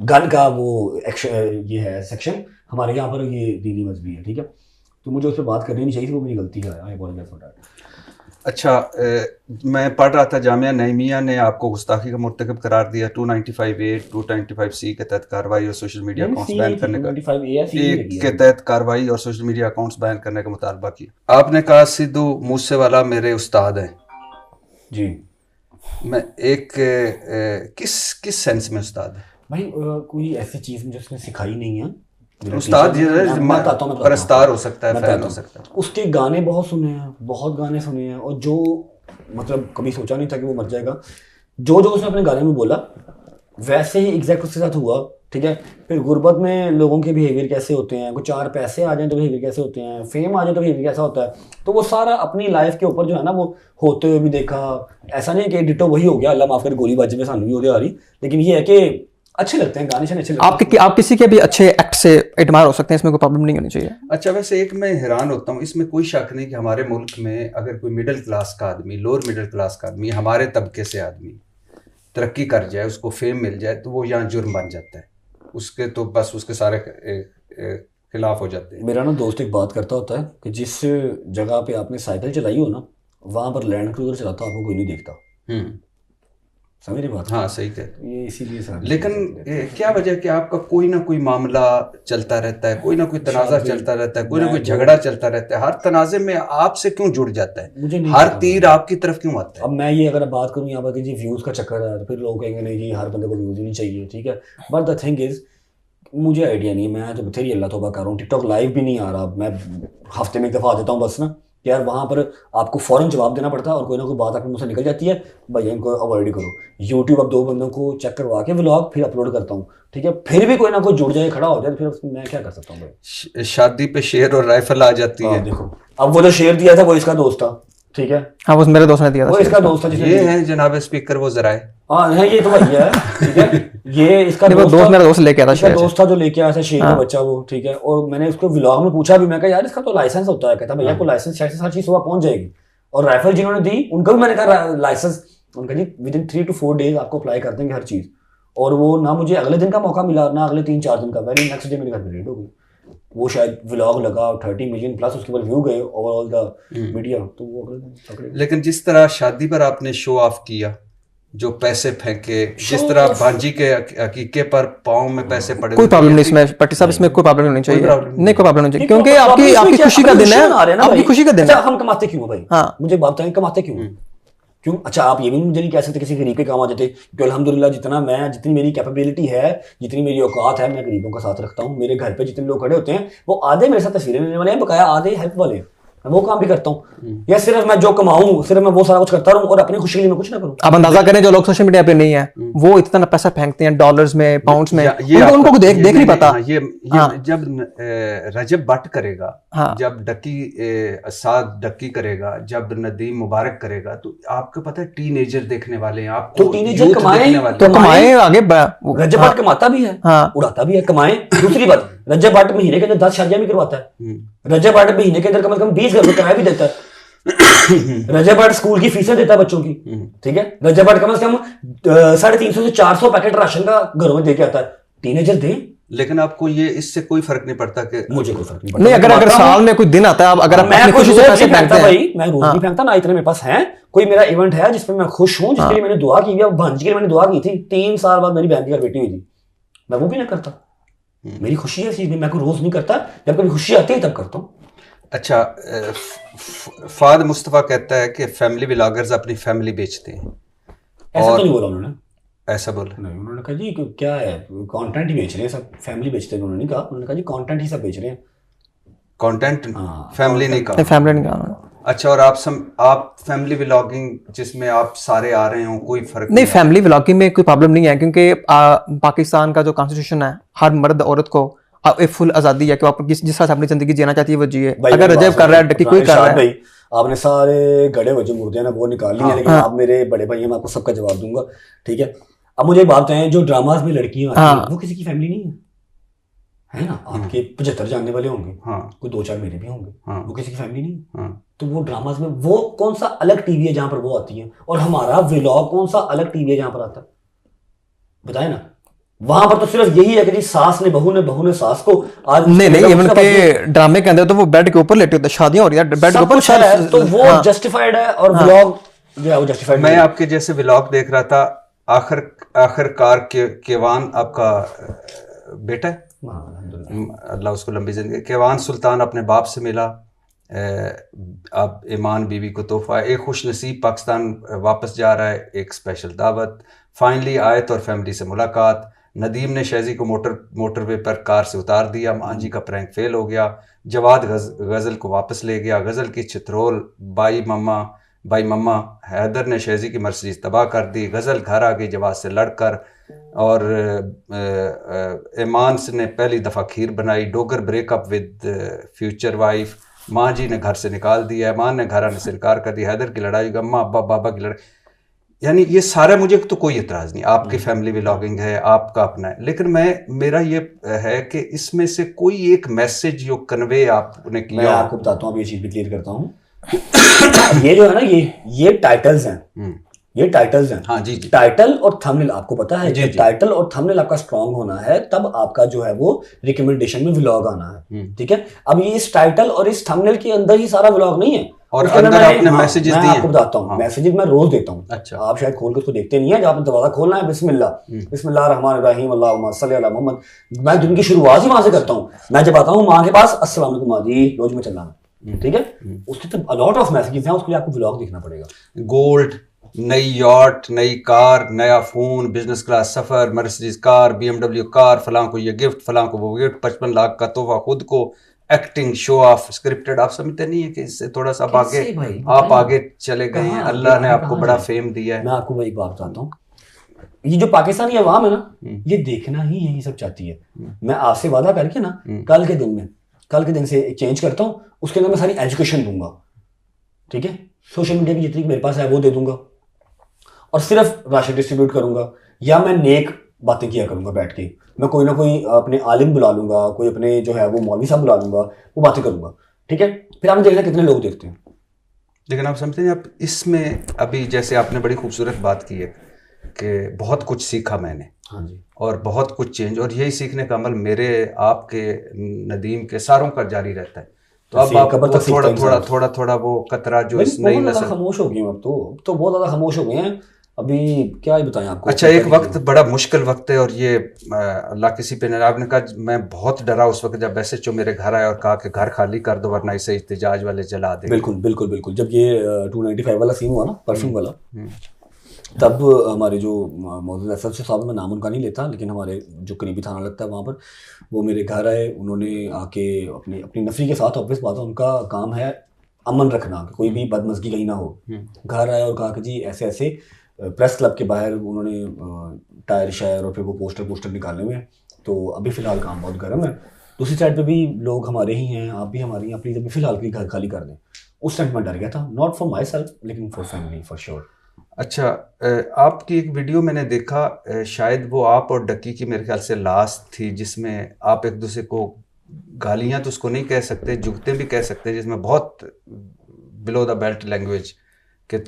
Speaker 2: गन का वो ये है सेक्शन, हमारे यहाँ पर ये दीनी मजहबी है, ठीक है। तो मुझे उस पर बात करनी नहीं चाहिए थी, वो मेरी गलती है, आई अपोलोजाइज फॉर दैट।
Speaker 1: अच्छा, मैं पढ़ रहा था जामिया नईमिया ने आपको गुस्ताखी का मुर्तकब करार दिया 295A 295C के तहत कार्रवाई और सोशल मीडिया अकाउंट्स बैन करने का, के तहत कार्रवाई और सोशल मीडिया अकाउंट्स बैन करने का मुतालबा किया। आपने कहा सिद्धू मूसेवाला मेरे उस्ताद हैं
Speaker 2: जी,
Speaker 1: मैं एक किस सेंस में उस्ताद है
Speaker 2: भाई? कोई ऐसी चीज़ मुझे उसने सिखाई नहीं है।
Speaker 1: उस्ताद
Speaker 2: मैं बताता हूँ,
Speaker 1: परस्तार हो सकता है,
Speaker 2: मैं
Speaker 1: फैन
Speaker 2: बताता
Speaker 1: हो
Speaker 2: हूँ।
Speaker 1: सकता है।
Speaker 2: उसके गाने बहुत सुने हैं, बहुत गाने सुने हैं, और जो मतलब कभी सोचा नहीं था कि वो मर जाएगा। जो जो उसने अपने गाने में बोला वैसे ही एग्जैक्ट उसके साथ हुआ, ठीक है। फिर गुर्बत में लोगों के बिहेवियर कैसे होते हैं, कुछ 4 पैसे आ जाए तो बिहेवियर कैसे होते हैं, फेम आ जाए तो बिहेवियर कैसा होता है, तो वो सारा अपनी लाइफ के ऊपर जो है ना वो होते हुए भी देखा। ऐसा नहीं कि डिटो वही हो गया, अल्लाह माफ करे गोलीबाजी में सानू भी हो रही, लेकिन ये है कि अच्छे लगते हैं गाने, अच्छे लगते हैं।
Speaker 4: आप किसी के भी अच्छे एक्ट से एडमायर हो सकते हैं, इसमें कोई प्रॉब्लम नहीं होनी चाहिए।
Speaker 1: अच्छा, वैसे एक मैं हैरान होता हूँ, इसमें कोई शक नहीं कि हमारे मुल्क में अगर कोई मिडिल क्लास का आदमी, लोअर मिडिल क्लास का आदमी, हमारे तबके से आदमी तरक्की कर जाए, उसको फेम मिल जाए, तो वो यहाँ जुर्म बन जाता है, उसके तो बस उसके सारे खिलाफ हो जाते हैं।
Speaker 2: मेरा ना दोस्त एक बात करता होता है कि जिस जगह पे आपने साइकिल चलाई हो ना, वहां पर लैंड क्रूजर चलाता आपको कोई नहीं देखता। समझ रही बात?
Speaker 1: हाँ, सही कहते हैं।
Speaker 2: ये इसीलिए सारी
Speaker 1: लेकिन क्या वजह है कि आपका कोई ना कोई मामला चलता रहता है, कोई ना कोई तनाज़ा चलता रहता है, कोई ना कोई झगड़ा चलता रहता है, हर तनाज़े में आपसे क्यों जुड़ जाता है,
Speaker 2: मुझे नहीं
Speaker 1: हर
Speaker 2: पता।
Speaker 1: तीर आपकी तरफ क्यों आता है?
Speaker 2: अब मैं ये अगर बात करूँ यहाँ पर कि जी व्यूज़ का चक्कर है, तो फिर लोग कहेंगे नहीं जी हर बंदे को व्यूज़ ही नहीं चाहिए, ठीक है। बट द थिंग इज मुझे आइडिया नहीं है, मैं तो बथेरी अल्लाह तौबा कर रहा हूँ, टिकटॉक लाइव भी नहीं आ रहा, मैं हफ्ते में एक दफ़ा आ देता हूँ बस ना, यार वहाँ पर आपको फ़ौरन जवाब देना पड़ता है, और कोई ना कोई बात आपके मुँह से निकल जाती है, भाई इनको अवॉइड ही करो। यूट्यूब अब 2 बंदों को चेक करवा के व्लॉग फिर अपलोड करता हूँ, ठीक है, फिर भी कोई ना कोई जुड़ जाए, खड़ा हो जाए, तो फिर मैं क्या कर सकता हूँ भाई?
Speaker 1: शादी पे शेर और राइफल आ जाती है।
Speaker 2: देखो अब वो जो शेर दिया था वो इसका दोस्त था, ठीक है,
Speaker 4: हाँ, वो मेरे दोस्त ने दिया
Speaker 2: वो
Speaker 4: था।
Speaker 2: इसका दोस्त था जिसने
Speaker 1: ये है जनाब स्पीकर वो जराए।
Speaker 2: हाँ है, ये तो भाई है, ठीक है, ये इसका
Speaker 4: नहीं, वो
Speaker 2: दोस्त
Speaker 4: दोस्त
Speaker 2: था,
Speaker 4: मेरा दोस्त लेके आया था
Speaker 2: इसका
Speaker 4: शेर से।
Speaker 2: दोस्त था जो लेके आया था शेर का बच्चा वो, ठीक है। और मैंने उसको व्लॉग में पूछा भी, मैं कहा यार इसका तो लाइसेंस होता है, कहता भैया को लाइसेंस शायद हर चीज सुबह पहुंच जाएगी। और राइफल जिन्होंने दी उनका भी मैंने कहा लाइसेंस, उनका जी विद इन 3 to 4 days आपको अप्लाई कर देंगे हर चीज। और वो ना मुझे अगले दिन का मौका मिला, ना अगले 3-4 दिन का, वेरी नेक्स्ट डे मेरे घर में रेड हो गई। वो शायद व्लॉग लगा 30 million प्लस उसके बाद व्यू गए ओवरऑल द मीडिया, तो वो अगले दिन पकड़े।
Speaker 1: लेकिन जिस तरह शादी पर आपने शो ऑफ किया, जो पैसे फेंके, जिस तरह भांजी के अकीके पर पाँव में पैसे पड़े,
Speaker 4: कोई प्रॉब्लम नहीं इसमें पट्टी साहब, इसमें कोई प्रॉब्लम नहीं चाहिए। नहीं, कोई प्रॉब्लम नहीं चाहिए, क्योंकि आपकी खुशी का दिन है, आपकी खुशी का दिन है।
Speaker 2: हम कमाते क्यों भाई? हाँ, मुझे बात बताएं, कमाते क्यों? क्यों? अच्छा, आप ये भी मुझे नहीं कह सकते किसी गरीब के काम आ जाते, क्योंकि अल्हम्दुलिल्लाह जितनी मेरी कैपेबिलिटी है, जितनी मेरी औकात है, मैं गरीबों का साथ रखता हूँ। मेरे घर पे जितने लोग खड़े होते हैं वो आधे मेरे साथ तस्वीरें लेने वाले हैं, बकाया आधे हेल्प वाले हैं, मैं वो काम भी करता हूँ। या सिर्फ मैं जो कमाऊं सिर्फ मैं वो सारा कुछ करता रहूं और अपनी खुशी के लिए मैं कुछ ना करूं?
Speaker 4: आप अंदाजा करें जो लोग सोशल मीडिया पे नहीं है वो इतना पैसा फेंकते हैं डॉलर्स में, पाउंड्स में, उनको देख नहीं पता।
Speaker 1: ये जब रजब बट करेगा, जब साद डक्की करेगा, जब नदीम मुबारक करेगा, तो आपको पता है टीनेजर देखने वाले हैं, आपको
Speaker 2: तो टीनेजर कमाए
Speaker 4: आगे।
Speaker 2: रजब बट कमाता भी है, उड़ाता भी है, कमाए। दूसरी बात, रजब बट महीने के अंदर 10 शादियां भी करवाता है, रजब बट महीने के अंदर कम से कम 20 घर में किराया भी देता है, रजब बट स्कूल की फीसें देता है बच्चों की, ठीक है, रजब बट कम से कम 350 से 400 पैकेट राशन का घरों में दे के आता है। टीनेजर दे,
Speaker 1: लेकिन आपको ये इससे कोई फर्क नहीं पड़ता कि
Speaker 2: मुझे कोई फर्क नहीं पड़ता।
Speaker 4: नहीं, अगर साल में कोई दिन आता है, अगर
Speaker 2: मैं खुशी से पैसे फेंकता भाई, मैं रोज नहीं फेंकता ना, इतने मेरे पास हैं। कोई मेरा इवेंट है जिसमें मैं खुश हूँ, जिसके लिए मैंने दुआ की है, भांजी के लिए मैंने दुआ की थी, 3 साल बाद मेरी बहन की घर बेटी हुई थी, मैं वो भी नहीं करता। मेरी खुशी है इस चीज में, मैं कोई रोज नहीं करता, जब कभी खुशी आती है तब करता हूँ।
Speaker 1: अच्छा, फाद मुस्तफा कहता है कि फैमिली व्लॉगर्स अपनी फैमिली बेचते हैं।
Speaker 2: ऐसा तो नहीं बोला उन्होंने,
Speaker 1: ऐसा बोला
Speaker 2: नहीं, उन्होंने कहा जी क्या है, कंटेंट ही बेच रहे हैं सब, फैमिली बेचते हैं। उन्होंने नहीं कहा, उन्होंने कहा जी कंटेंट ही सब बेच रहे हैं,
Speaker 1: कंटेंट, फैमिली नहीं कहा,
Speaker 4: फैमिली नहीं कहा।
Speaker 1: अच्छा, और आप फैमिली व्लॉगिंग जिसमें आप सारे आ रहे हो, कोई फर्क
Speaker 4: नहीं, फैमिली व्लॉगिंग में कोई प्रॉब्लम नहीं है, क्योंकि पाकिस्तान का जो कॉन्स्टिट्यूशन है, हर मर्द औरत को एक फुल आजादी है कि आप जिस तरह से अपनी जिंदगी जीना चाहती है वो जिए। अगर रजब कर रहा है, डकी कोई कर रहा है,
Speaker 2: आपने सारे गड़े हुए जो मुर्दे हैं ना वो निकाल लिए, लेकिन आप मेरे बड़े भाई हैं, मैं आपको सबका जवाब दूंगा, ठीक है। अब मुझे एक बात बताएं, जो ड्रामाज में लड़कियां आती हैं वो किसी की फैमिली नहीं है ना? आपके 75 जानने वाले होंगे, कोई 2-4 मेरे भी होंगे, वो किसी की फैमिली नहीं है। तो वो ड्रामाज में वो कौन सा अलग टीवी है जहां पर वो आती है, और हमारा व्लॉग कौन सा अलग टीवी है जहां पर आता है? बताए ना। वहां पर तो सिर्फ यही है कि जी सास ने बहू ने सास को आज
Speaker 4: नहीं, इवन के ड्रामे के अंदर तो वो बेड के ऊपर लेटे होते हैं, शादियां हो रही है बेड के ऊपर,
Speaker 2: तो वो जस्टिफाइड है, और व्लॉग जो है वो जस्टिफाइड।
Speaker 1: मैं आपके जैसे व्लॉग देख रहा था, आखिरकार केवान आपका बेटा है, अल्लाह उसको लंबी जिंदगी, केवान सुल्तान अपने बाप से मिला, अब ईमान बीवी को तोहफा, एक खुश नसीब पाकिस्तान वापस जा रहा है, एक स्पेशल दावत, फाइनली आयत और फैमिली से मुलाकात, नदीम ने शहजी को मोटरवे पर कार से उतार दिया, मांझी का प्रैंक फेल हो गया, जवाद गज़ल को वापस ले गया, गज़ल की चित्रोल, बाई मम्मा, हैदर ने शहजी की मर्सिडीज तबाह कर दी, गज़ल घर आ गई जवाद से लड़कर, और ईमान ने पहली दफ़ा खीर बनाई, Dogar breakup with future wife, माँ जी ने घर से निकाल दिया, ईमान ने घर आने से इनकार कर दिया, हैदर की लड़ाई, अम्मा अब्बा बाबा की लड़ाई, यानी ये सारा मुझे तो कोई इतराज़ नहीं, आपकी फैमिली व्लॉगिंग है, आपका अपना है, लेकिन मेरा ये है कि इसमें से कोई एक मैसेज जो कन्वे आपने किया।
Speaker 2: मैं आपको बताता हूँ, अब ये चीज़ भी क्लियर करता हूँ। ये जो है ना, ये टाइटल्स हैं, ये टाइटल्स हैं।
Speaker 1: हाँ जी।
Speaker 2: टाइटल और थंबनेल, आपको पता है कि टाइटल और थंबनेल आपका स्ट्रांग होना है, तब आपका जो है वो रिकमेंडेशन में व्लॉग आना है, ठीक है। अब ये इस टाइटल और इस थंबनेल के अंदर ही सारा व्लॉग नहीं है,
Speaker 1: और अंदर आपने मैसेजेस दिए।
Speaker 2: मैं आपको बताता हूँ, मैसेजेस मैं रोज देता हूँ।
Speaker 1: अच्छा।
Speaker 2: आप शायद खोल के उसको देखते नहीं है, जब आपने दरवाजा खोलना है बिस्मिल्लाह रहमान रहीम अल्लाहुम्मा सल्ली अला मोहम्मद, मैं दिन की शुरुआत ही वहां से करता हूँ। मैं जब आता हूँ माँ के पास, अस्सलाम वालेकुम माँ जी, रोज में चलना, ठीक है। उसके तो अलॉट ऑफ मैसेजेस हैं, उसके लिए आपको व्लॉग देखना पड़ेगा।
Speaker 1: गोल्ड, नई यॉट, नई कार, नया फोन, बिजनेस क्लास सफर, मर्सिडीज कार, BMW कार, फलां को ये गिफ्ट, फलां को वो गिफ्ट, 55 लाख का तोहफा खुद को, एक्टिंग, शो ऑफ, स्क्रिप्टेड। आप समझते नहीं है कि इससे थोड़ा सा आप आगे चले गए हैं, अल्लाह ने आपको बड़ा फेम दिया है।
Speaker 2: मैं आपको वही बात बताता हूँ, ये जो पाकिस्तानी अवाम है ना, ये देखना ही यही सब चाहती है। मैं आपसे वादा करके ना कल के दिन से चेंज करता हूँ, उसके अंदर मैं सारी एजुकेशन दूंगा, ठीक है। सोशल मीडिया की जितनी मेरे पास है वो दे दूंगा, और सिर्फ राशन डिस्ट्रीब्यूट करूंगा, या मैं नेक बातें किया करूंगा बैठ के। मैं कोई ना कोई अपने आलिम बुला लूंगा, कोई अपने जो है वो मौलवी साहब बुला लूंगा, वो बातें करूंगा, ठीक है। फिर आपने देखना कितने लोग देखते हैं।
Speaker 1: लेकिन आप समझते हैं, आप इसमें अभी जैसे आपने बड़ी खूबसूरत बात की है कि बहुत कुछ सीखा मैंने,
Speaker 2: हाँ जी,
Speaker 1: और बहुत कुछ चेंज, और यही सीखने का अमल मेरे, आपके, नदीम के सारों का जारी रहता है। तो अब आप थोड़ा वो कतरा जो इस नई नस्ल,
Speaker 2: खामोश हो गई, अब तो बहुत ज्यादा खामोश हो गए हैं। अभी क्या ही बताएं आपको।
Speaker 1: अच्छा, एक वक्त बड़ा मुश्किल वक्त है, और ये अल्लाह किसी पे नहीं। आपने कहा, मैं बहुत डरा उस वक्त जब SHO मेरे घर आया और कहा कि घर खाली कर दो वरना इसे इhtजाज वाले जला देंगे।
Speaker 2: बिल्कुल जब ये 295 वाला सीन हुआ ना, परफ्यूम वाला, तब हमारे जो मौजूद SHO साहब, मैं नाम उनका नहीं लेता, लेकिन हमारे जो करीबी थाना लगता है वहाँ पर, वो मेरे घर आए। उन्होंने आके अपनी नफरी के साथ, ऑब्वियस बात है, उनका काम है अमन रखना, कोई भी बदमज़गी कहीं ना हो। घर आए और कहा कि जी ऐसे ऐसे प्रेस क्लब के बाहर उन्होंने टायर शायर और फिर वो पोस्टर निकाले हुए हैं, तो अभी फ़िलहाल काम बहुत गर्म है। दूसरी साइड पे भी लोग हमारे ही हैं, आप भी हमारे हैं, प्लीज़ अभी फ़िलहाल के घर खाली कर दें। उस टाइम मैं डर गया था, नॉट फॉर माई सेल्फ लेकिन फॉर फैमिली, फॉर श्योर।
Speaker 1: अच्छा, आपकी एक वीडियो मैंने देखा, शायद वो आप और डक्की की मेरे ख्याल से लास्ट थी, जिसमें आप एक दूसरे को गालियाँ तो उसको नहीं कह सकते, जुगते भी कह सकते, जिसमें बहुत बिलो द बेल्ट लैंग्वेज कि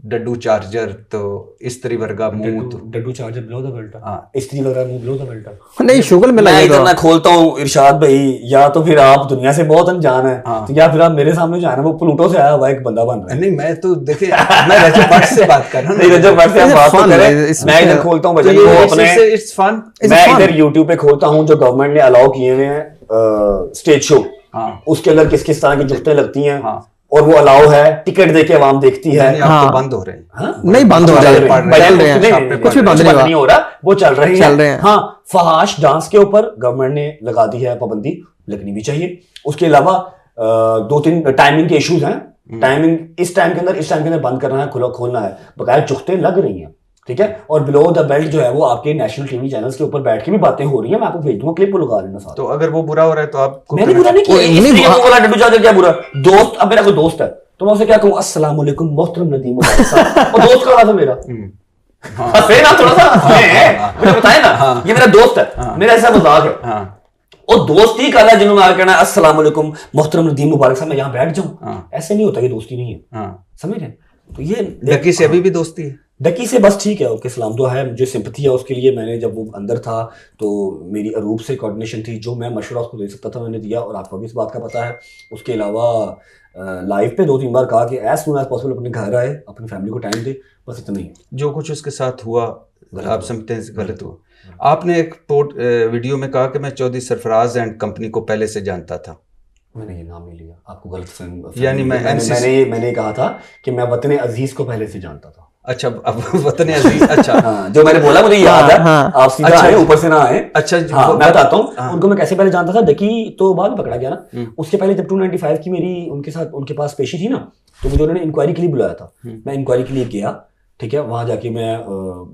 Speaker 1: डड्डू चार्जर, तो इस्त्री वर्गा मुंह, तो
Speaker 2: डड्डू चार्जर बिलो द बेल्ट,
Speaker 1: हाँ,
Speaker 2: इस्त्री वर्गा मुंह बिलो द बेल्ट।
Speaker 4: नहीं, शुगल में लगे
Speaker 2: मैं खोलता हूँ इरशाद भाई, या तो फिर आप दुनिया से बहुत अनजान है, तो या फिर आप मेरे सामने जो है ना वो प्लूटो से आया हुआ एक बंदा बन रहा है।
Speaker 1: नहीं, मैं तो देखिए, मैं रजब भट्ट से बात कर रहा हूँ।
Speaker 2: रजब भट्ट से बात करें, मैं इधर खोलता हूँ बच्चे को अपने,
Speaker 1: इट्स फन।
Speaker 2: मैं इधर यूट्यूब पे खोलता हूँ जो गवर्नमेंट ने अलाउ किए हुए हैं स्टेज शो, उसके अंदर किस किस तरह की जुगतें लगती हैं, और वो अलाउ है, टिकट देके आवाम देखती है।
Speaker 1: हाँ, बंद हो रहे हैं,
Speaker 4: नहीं बंद हो रहे हैं, कुछ भी बंद नहीं हो
Speaker 2: रहा, वो चल रहे हैं। हाँ, फहाश डांस के ऊपर गवर्नमेंट ने लगा दी है पाबंदी, लगनी भी चाहिए। उसके अलावा 2-3 टाइमिंग के इश्यूज हैं, टाइमिंग इस टाइम के अंदर बंद करना है, खोलना है, बकाया जुगतें लग रही हैं, ठीक है। और बिलो द बेल्ट जो है वो आपके नेशनल टीवी चैनल्स के ऊपर बैठ के भी बातें हो रही है, मैं आपको भेज दूंगा, क्लिप लगा लेना साथ।
Speaker 1: तो अगर वो बुरा हो रहा है तो आप,
Speaker 2: मैंने बुरा नहीं किया, वो वाला डड्डू चार्जर क्या बुरा दोस्त, अब मेरा कोई दोस्त है तो मैं उसे क्या कहूँ, अस्सलाम वालेकुम मोहतरम नदीम मुबारक साहब, और दोस्त का था मेरा, हंसे ना थोड़ा सा, मुझे बताए ना, ये मेरा दोस्त है, मेरा ऐसा मजाक है, और दोस्ती ही कर जिन्होंने आगे कहना अस्सलाम वालेकुम मोहतरम नदीम मुबारक साहब, मैं यहाँ बैठ जाऊँ, ऐसे नहीं होता, ये दोस्ती नहीं है, समझ रहे। तो ये
Speaker 1: डकी से अभी भी दोस्ती है,
Speaker 2: डकी से बस ठीक है, ओके, सलाम दुआ है, मुझे सिंपैथी है उसके लिए। मैंने जब वो अंदर था तो मेरी अरूब से कोऑर्डिनेशन थी, जो मैं मशवरा उसको दे सकता था मैंने दिया, और आपको भी इस बात का पता है। उसके अलावा लाइव पे 2-3 बार कहा कि एज सून एज पॉसिबल अपने घर आए, अपनी फैमिली को टाइम दे, बस इतना ही। जो
Speaker 1: कुछ उसके साथ हुआ आप समझते हैं गलत हुआ। आपने एक वीडियो में कहा कि मैं चौधरी सरफराज एंड कंपनी को पहले से जानता था,
Speaker 2: मैंने ये नाम नहीं लिया, आपको गलत फहमी।
Speaker 1: यानी
Speaker 2: मैंने कहा था कि मैं वतन अजीज को पहले से जानता था।
Speaker 1: अच्छा, अब वतन अजीज, अच्छा
Speaker 2: हाँ, जो मैंने बोला मुझे याद है। आप सीधा
Speaker 1: अच्छा,
Speaker 2: आए, ऊपर से ना आए।
Speaker 1: अच्छा,
Speaker 2: हाँ, मैं बताता हूँ उनको मैं कैसे पहले जानता था। डकी तो बाद में पकड़ा गया ना, उसके पहले जब 295 की मेरी उनके साथ उनके पास पेशी थी ना, तो मुझे उन्होंने इंक्वायरी के लिए बुलाया था। मैं इंक्वायरी के लिए गया, ठीक है। वहां जाके मैं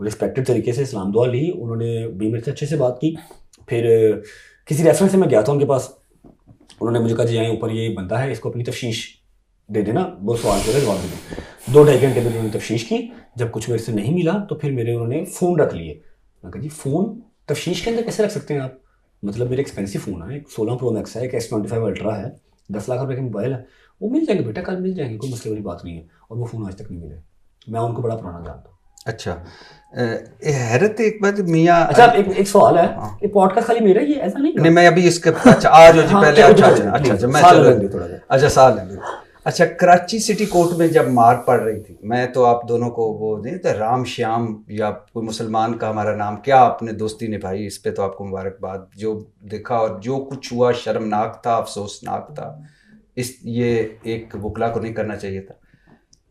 Speaker 2: रिस्पेक्टेड तरीके से इस्लाम दुआ ली, उन्होंने भी मेरे से अच्छे से बात की। फिर किसी रेफरेंस से मैं गया था उनके पास, उन्होंने मुझे कहा जी यहाँ ऊपर ये बंदा है, इसको अपनी तफ्शीश दे देना, वो सवाल के जवाब दे दें। 2-2.5 घंटे में उन्होंने तफ्शीश की। जब कुछ मेरे से नहीं मिला तो फिर मेरे उन्होंने फ़ोन रख लिए। मैं कहा जी फ़ोन तफ्शीश के अंदर कैसे रख सकते हैं आप? मतलब मेरे एक्सपेंसिव फ़ोन है, एक 16 प्रो मैक्स है, एक S25 अल्ट्रा है, 10 लाख रुपए का मोबाइल है, वो मिल जाएंगे बेटा, कल मिल जाएंगे, कोई मसले वाली बात नहीं है। और वो फ़ोन आज तक नहीं मिले। मैं उनको बड़ा पुराना जानता हूँ।
Speaker 1: अच्छा, हैरत एक बात मियाँ।
Speaker 2: अच्छा, एक सवाल है, ये पॉडकास्ट खाली मेरा ही है ऐसा नहीं?
Speaker 1: मैं अभी इसके अच्छा आ जाओ जी पहले। अच्छा, मैं चलो, अच्छा साल है। अच्छा, कराची सिटी कोर्ट में जब मार पड़ रही थी, मैं तो आप दोनों को वो नहीं तो राम श्याम या कोई मुसलमान का हमारा नाम, क्या आपने दोस्ती निभाई, इस पे तो आपको मुबारकबाद। जो देखा और जो कुछ हुआ शर्मनाक था, अफसोसनाक था। ये एक वकला को नहीं करना चाहिए था।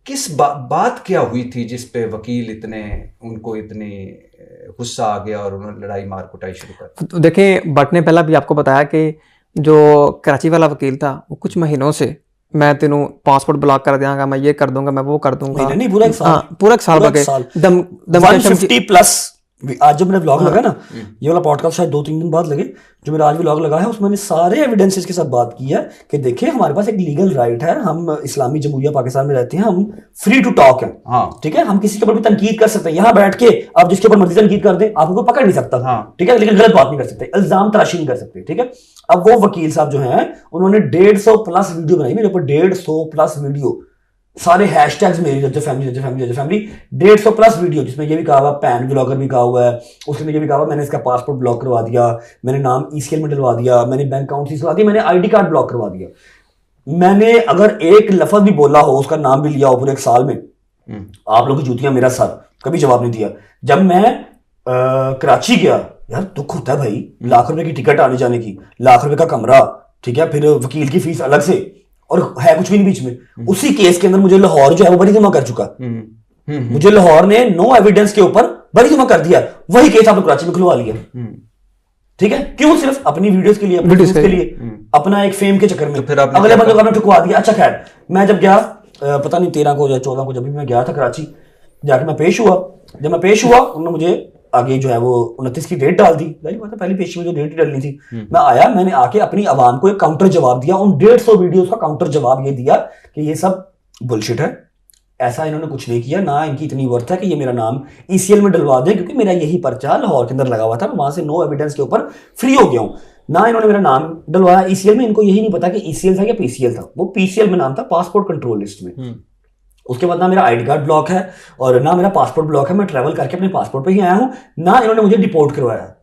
Speaker 1: किस बात क्या हुई थी जिस पे वकील उनको इतनी गुस्सा आ गया और उन्होंने लड़ाई मार कुटाई शुरू कर दी?
Speaker 4: तो देखें, बट ने पहला भी आपको बताया कि जो कराची वाला वकील था वो कुछ महीनों से मैं तेनों पासपोर्ट ब्लॉक कर देंगा, मैं ये कर दूंगा, मैं वो कर दूंगा।
Speaker 2: नहीं, पूरा एक साल,
Speaker 4: पूरा एक साल बगे
Speaker 2: 150 प्लस। आज जब मेरा व्लॉग लगा ना, ये वाला पॉडकास्ट शायद 2-3 दिन बाद लगे, जो मेरा आज व्लॉग लगा है उसमें मैंने सारे एविडेंसेस के साथ बात की है कि देखिए हमारे पास एक लीगल राइट है, हम इस्लामी जमहूरिया पाकिस्तान में रहते हैं, हम फ्री टू टॉक हैं। हाँ, ठीक है, हम किसी के ऊपर भी तनकीद कर सकते हैं, यहाँ बैठ के आप जिसके ऊपर मर्जी तनकीद कर दें, आपको कोई पकड़ नहीं सकता। हाँ, ठीक है, लेकिन गलत बात नहीं कर सकते, इल्जाम तराशी नहीं कर सकते। ठीक है, अब वो वकील साहब जो हैं उन्होंने 150 प्लस वीडियो बनाई मेरे ऊपर, 150 प्लस वीडियो, सारे हैशटैग्स मेरी रज्जा फैमिली 150 प्लस वीडियो, जिसमें ये भी कहा हुआ पैन ब्लॉगर भी कहा हुआ है, उसने ये भी कहा हुआ मैंने इसका पासपोर्ट ब्लॉक करवा दिया, मैंने नाम ईसीएल में डलवा दिया, मैंने बैंक अकाउंट सीज करवा दिया, मैंने आईडी कार्ड ब्लॉक करवा दिया। मैंने अगर एक लफ्ज भी बोला हो, उसका नाम भी लिया हो पूरे एक साल में, आप लोग की जूतियां मेरा सर, कभी जवाब नहीं दिया। जब मैं कराची गया, यार दुख होता है भाई, लाख रुपए की टिकट आने जाने की, लाख रुपए का कमरा, ठीक है, फिर वकील की फीस अलग से, और है कुछ भी नहीं बीच में। उसी केस के अंदर मुझे लाहौर जो है वो बरी जमा कर चुका। मुझे लाहौर ने नो एविडेंस के ऊपर बरी जमा कर दिया, वही केस आपने कराची में खुलवा लिया। ठीक है, क्यों? सिर्फ अपनी वीडियोस के लिए, अपने व्यूज के लिए, अपना एक फेम के चक्कर में। तो अगले बंदे को आपने ठुकवा दिया। अच्छा खैर, मैं जब गया पता नहीं 13 को या 14 को, जब भी मैं गया था कराची, जाके मैं पेश हुआ। जब मैं पेश हुआ उन्होंने मुझे आगे जो है वो 29 की डेट डाल दी। पहली पेशी में जो डेट डालनी थी, मैं आया, मैंने आके अपनी आवाम को एक काउंटर जवाब दिया, उन 150 वीडियोस का काउंटर जवाब ये दिया कि ये सब बुलशिट है, ऐसा इन्होंने कुछ नहीं किया, ना इनकी इतनी वर्थ है कि ये मेरा नाम ईसीएल में डलवा दे, क्योंकि मेरा यही पर्चा लाहौर के अंदर लगा हुआ था, मैं वहां से नो एविडेंस के ऊपर फ्री हो गया हूं। ना इन्होंने मेरा नाम डलवाया ईसीएल में, इनको यही नहीं पता कि ईसीएल था या पीसीएल था, वो पीसीएल में नाम था, पासपोर्ट कंट्रोल लिस्ट में। उसके बाद ना मेरा आईडी कार्ड ब्लॉक है और ना मेरा पासपोर्ट ब्लॉक है, मैं ट्रैवल करके अपने पासपोर्ट पे ही आया हूं, ना इन्होंने मुझे डिपोर्ट करवाया।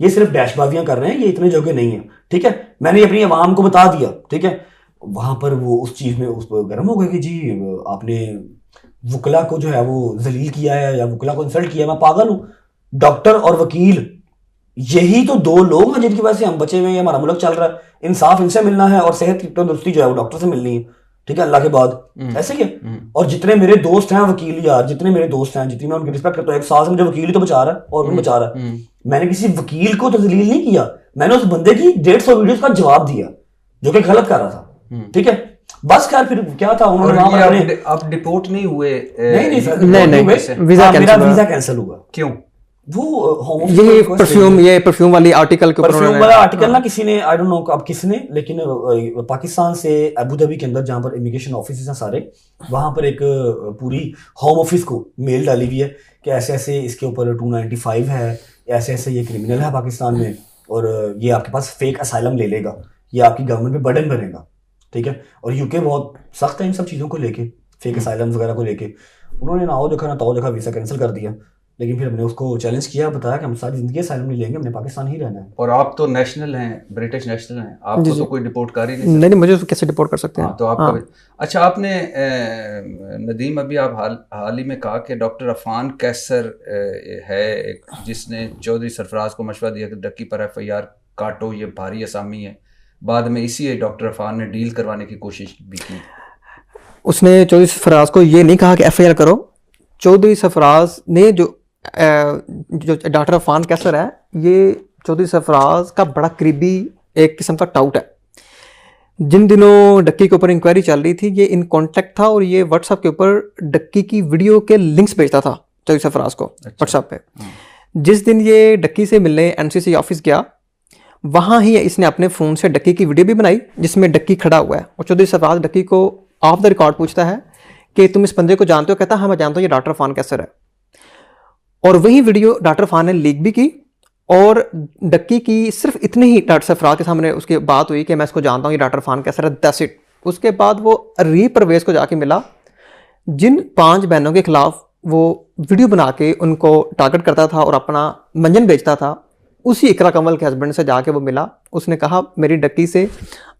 Speaker 2: ये सिर्फ डैशबाजियां कर रहे हैं, ये इतने जगह नहीं है। ठीक है, मैंने अपनी आवाम को बता दिया। ठीक है, वहां पर वो उस चीज में उस पर गर्म हो गए कि जी आपने वकला को जो है वो जलील किया है या वकला को इंसल्ट किया है। मैं पागल हूं? डॉक्टर और वकील यही तो दो लोग हैं जिनकी वजह से हम बचे हुए हैं, हमारा मुल्क चल रहा है। इंसाफ इनसे मिलना है और सेहत की तंदुरुस्ती जो है वो डॉक्टर से मिलनी है। ठीक है, अल्लाह के बाद ऐसे क्या। और जितने मेरे दोस्त हैं वकील, यार जितने मेरे दोस्त हैं, जितनी मैं उनकी रिस्पेक्ट करता हूँ, एक साल से मुझे वकील ही तो बचा रहा है और भी बचा रहा है। मैंने किसी वकील को तो जलील नहीं किया, मैंने उस बंदे की 150 वीडियोस का जवाब दिया जो कि गलत कर रहा था। ठीक है, बस खैर फिर क्या था, उन्होंने
Speaker 1: आप डिपोर्ट नहीं हुए?
Speaker 4: नहीं,
Speaker 2: मेरा वीजा कैंसिल हुआ।
Speaker 1: क्यों?
Speaker 2: वो
Speaker 4: ये परफ्यूम वाली आर्टिकल के
Speaker 2: परफ्यूम वाला आर्टिकल ना किसी ने, आई डोंट नो अब किसने, लेकिन पाकिस्तान से अबू धाबी के अंदर जहां पर इमिग्रेशन ऑफिस हैं सारे, वहां पर एक पूरी होम ऑफिस को मेल डाली हुई है कि ऐसे ऐसे इसके ऊपर 295 है, ऐसे ऐसे ये क्रिमिनल है पाकिस्तान में और ये आपके पास फेक असाइलम ले लेगा, ये आपकी गवर्नमेंट पे बर्डन बनेगा। ठीक है, और यूके बहुत सख्त है इन सब चीज़ों को लेके, फेक असाइलम वगैरह को लेके। उन्होंने ना हो देखा ना तो देखा वीज़ा कैंसिल कर दिया, लेकिन फिर हमने उसको चैलेंज किया, बताया कि हम सारी जिंदगी असाइलम नहीं लेंगे, हमने पाकिस्तान ही रहना है।
Speaker 1: और आप तो नेशनल हैं, ब्रिटिश नेशनल हैं, आपको तो कोई डिपोर्ट कर ही नहीं।
Speaker 4: नहीं, मुझे कैसे डिपोर्ट कर सकते हैं?
Speaker 1: तो आपका अच्छा, आपने नदीम अभी आप हाल ही में कहा कि डॉक्टर अफान कैसर है जिसने चौधरी सरफराज को मशवरा दिया कि डक्की पर FIR काटो, ये भारी असामी है, बाद में इसी डॉक्टर अफान ने डील करवाने की कोशिश भी की।
Speaker 4: उसने चौधरी सरफराज को ये नहीं कहा कि एफआईआर करो। चौधरी सरफराज ने जो डॉक्टर अफान कैसर है, ये चौधरी सरफराज का बड़ा करीबी एक किस्म का टाउट है। जिन दिनों डक्की के ऊपर इंक्वायरी चल रही थी, ये इन कांटेक्ट था और ये व्हाट्सएप के ऊपर डक्की की वीडियो के लिंक्स भेजता था चौधरी सरफराज को व्हाट्सएप पे। जिस दिन ये डक्की से मिलने एनसीसी ऑफिस गया, वहाँ ही इसने अपने फ़ोन से डक्की की वीडियो भी बनाई जिसमें डक्की खड़ा हुआ है और चौधरी सरफराज डक्की को ऑफ द रिकॉर्ड पूछता है कि तुम इस बंदे को जानते हो? कहता हाँ मैं जानता हूँ, ये डॉक्टर अफान कैसर है। और वही वीडियो डॉक्टर अफान ने लीक भी की और डक्की की सिर्फ इतने ही डॉक्टर सरफराज के सामने उसकी बात हुई कि मैं इसको जानता हूँ, ये डॉक्टर अफान कैसर है, दैट्स इट। उसके बाद वो री परवेज को जाके मिला, जिन 5 बहनों के खिलाफ वो वीडियो बना के उनको टारगेट करता था और अपना मंजन बेचता था, उसी इकरा कंवल के हस्बैंड से जाके वो मिला। उसने कहा मेरी डक्की से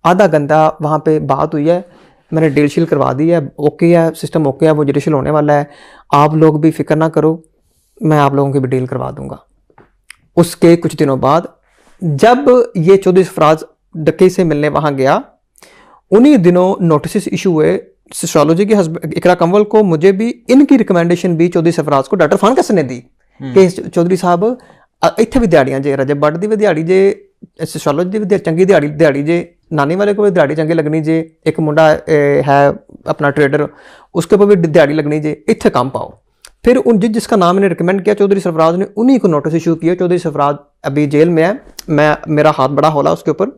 Speaker 4: आधा घंटा वहाँ पे बात हुई है, मैंने डील शील करवा दी है, ओके है, सिस्टम ओके है, वो जुडिशल होने वाला है, आप लोग भी फिक्र ना करो, मैं आप लोगों की भी डील करवा दूंगा। उसके कुछ दिनों बाद जब ये चौधरी सरफराज डक्की से मिलने वहाँ गया, उन्हीं दिनों नोटिस इशू हुए सोशियोलॉजी के हस्बैंड इकरा कंवल को, मुझे भी, इनकी रिकमेंडेशन भी चौधरी सरफराज को डॉक्टर अफान कैसर ने दी कि चौधरी साहब ਇੱਥੇ ਵੀ ਦਿਹਾੜੀਆਂ ਜੇ ਰਜਬ ਬੱਟ ਦੀ ਵੀ ਦਿਹਾੜੀ ਜੇ, ਸੋਸ਼ੀਓਲੋਜੀ ਦੀ ਵੀ ਚੰਗੀ ਦਿਹਾੜੀ ਜੇ, ਨਾਨੀ वाले को भी दिहाड़ी चंगी लगनी जे, एक मुंडा है अपना ट्रेडर, उसके ऊपर भी दिहाड़ी लगनी जे, इतने काम पाओ। फिर उन जिसका नाम मैंने रिकमेंड किया चौधरी सरफराज ने, उन्हीं को नोटिस इशू किया। चौधरी सरफराज अभी जेल में है, मेरा हाथ बड़ा होला उसके ऊपर।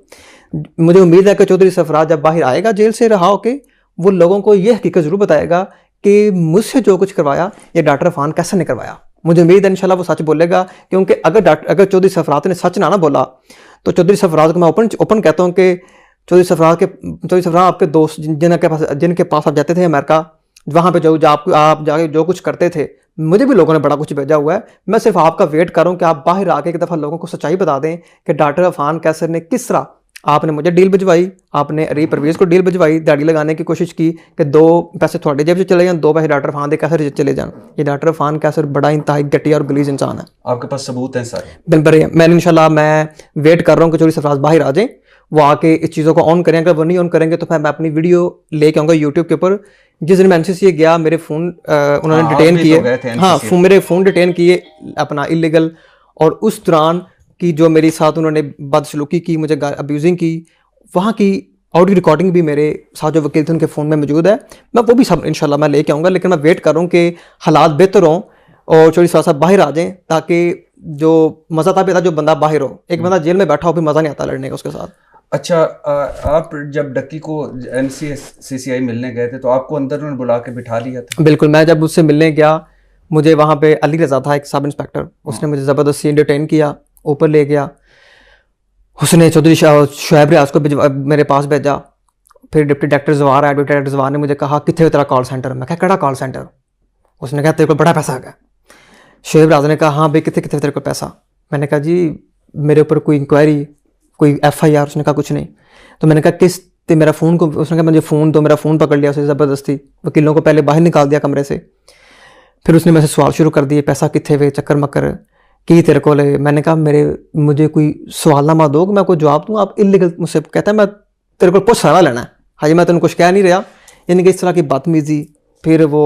Speaker 4: मुझे उम्मीद है कि चौधरी सरफराज जब बाहर आएगा जेल से रहा होके, वो लोगों को यह हकीकत ज़रूर बताएगा कि मुझसे जो कुछ करवाया ये डॉक्टर अफान कैसर ने करवाया। मुझे उम्मीद है इंशाल्लाह वो सच बोलेगा, क्योंकि अगर चौधरी सरफराज ने सच ना बोला तो चौधरी सरफराज को मैं ओपन कहता हूँ कि चौधरी सरफराज आपके दोस्त जिनके पास आप जाते थे अमेरिका, वहाँ पे जो आप जाके जो कुछ करते थे, मुझे भी लोगों ने बड़ा कुछ भेजा हुआ है। मैं सिर्फ आपका वेट कर रहा हूँ कि आप बाहर आके एक दफ़ा लोगों को सच्चाई बता दें कि डॉक्टर अफान कैसर ने किस तरह, आपने मुझे डील भिजवाई, आपने री परवेज को डील भिजवाई, दिहाड़ी लगाने की कोशिश की कि 2 पैसे थोड़े जेब से चले जाएं, 2 पैसे डॉक्टर अफान के कैसर चले जाएं। ये डॉक्टर अफान कैसर बड़ा इंतहाई घटिया और गलीज इंसान है।
Speaker 1: आपके पास सबूत हैं सारे?
Speaker 4: बिल्कुल। मैंने इंशाल्लाह मैं वेट कर रहा हूँ कि चौधरी सरफराज बाहर आ जाएं, वो आके इस चीज़ों को ऑन करें। अगर वो नहीं ऑन करेंगे तो फिर मैं अपनी वीडियो लेके आऊँगा यूट्यूब के ऊपर। जिस दिन मैं एनसीसी गया, मेरे फ़ोन उन्होंने डिटेन किए, हाँ मेरे फ़ोन डिटेन किए अपना इलीगल, और उस दौरान की जो मेरे साथ उन्होंने बदसलूकी की, मुझे अब्यूजिंग की, वहाँ की ऑडियो रिकॉर्डिंग भी मेरे साथ जो वकील थे उनके फ़ोन में मौजूद है। मैं वो भी सब इंशाल्लाह मैं लेके आऊँगा, लेकिन मैं वेट कर रहा हूँ कि हालात बेहतर हों और चौधरी सरफराज साहब बाहर आ जाएं, ताकि जो मज़ा था जो बंदा बाहर हो, एक बंदा जेल में बैठा हो भी मज़ा नहीं आता लड़ने का उसके साथ।
Speaker 1: अच्छा, आप जब डक्की को NCCI मिलने गए थे तो आपको अंदर उन्होंने बुला के बिठा लिया था? बिल्कुल। मैं जब उससे मिलने गया, मुझे वहाँ पे अली रज़ा था एक सब इंस्पेक्टर, उसने मुझे ज़बरदस्ती डिटेन किया, ऊपर ले गया। उसने चौधरी शुएब रियाज को मेरे पास भेजा। फिर डिप्टी डायरेक्टर जवार आया, डिप्टी डायरेक्टर जवार ने मुझे कहा कितने तेरा कॉल सेंटर? मैं कहा केड़ा कॉल सेंटर? उसने कहा तेरे को बड़ा पैसा है। शुएब रियाज ने कहा हाँ भाई कितने तेरे को पैसा? मैंने कहा जी मेरे ऊपर कोई इंक्वायरी, कोई FIR? उसने कहा कुछ नहीं। तो मैंने कहा किस ते मेरा फ़ोन को? उसने कहा मुझे फ़ोन दो। मेरा फ़ोन पकड़ लिया उसने ज़बरदस्ती, वकीलों को पहले बाहर निकाल दिया कमरे से। फिर उसने मेरे से सवाल शुरू कर दिए, पैसा कितने वे, चक्कर मक्कर की तेरे को ले। मैंने कहा मुझे कोई सवालनामा दो कि मैं कोई जवाब दूँ। आप इलीगल मुझसे कहता है मैं तेरे को कुछ सारा लेना है, हाजी मैं तेन कुछ कह नहीं रहा, यानी कि इस तरह की बदतमीज़ी। फिर वो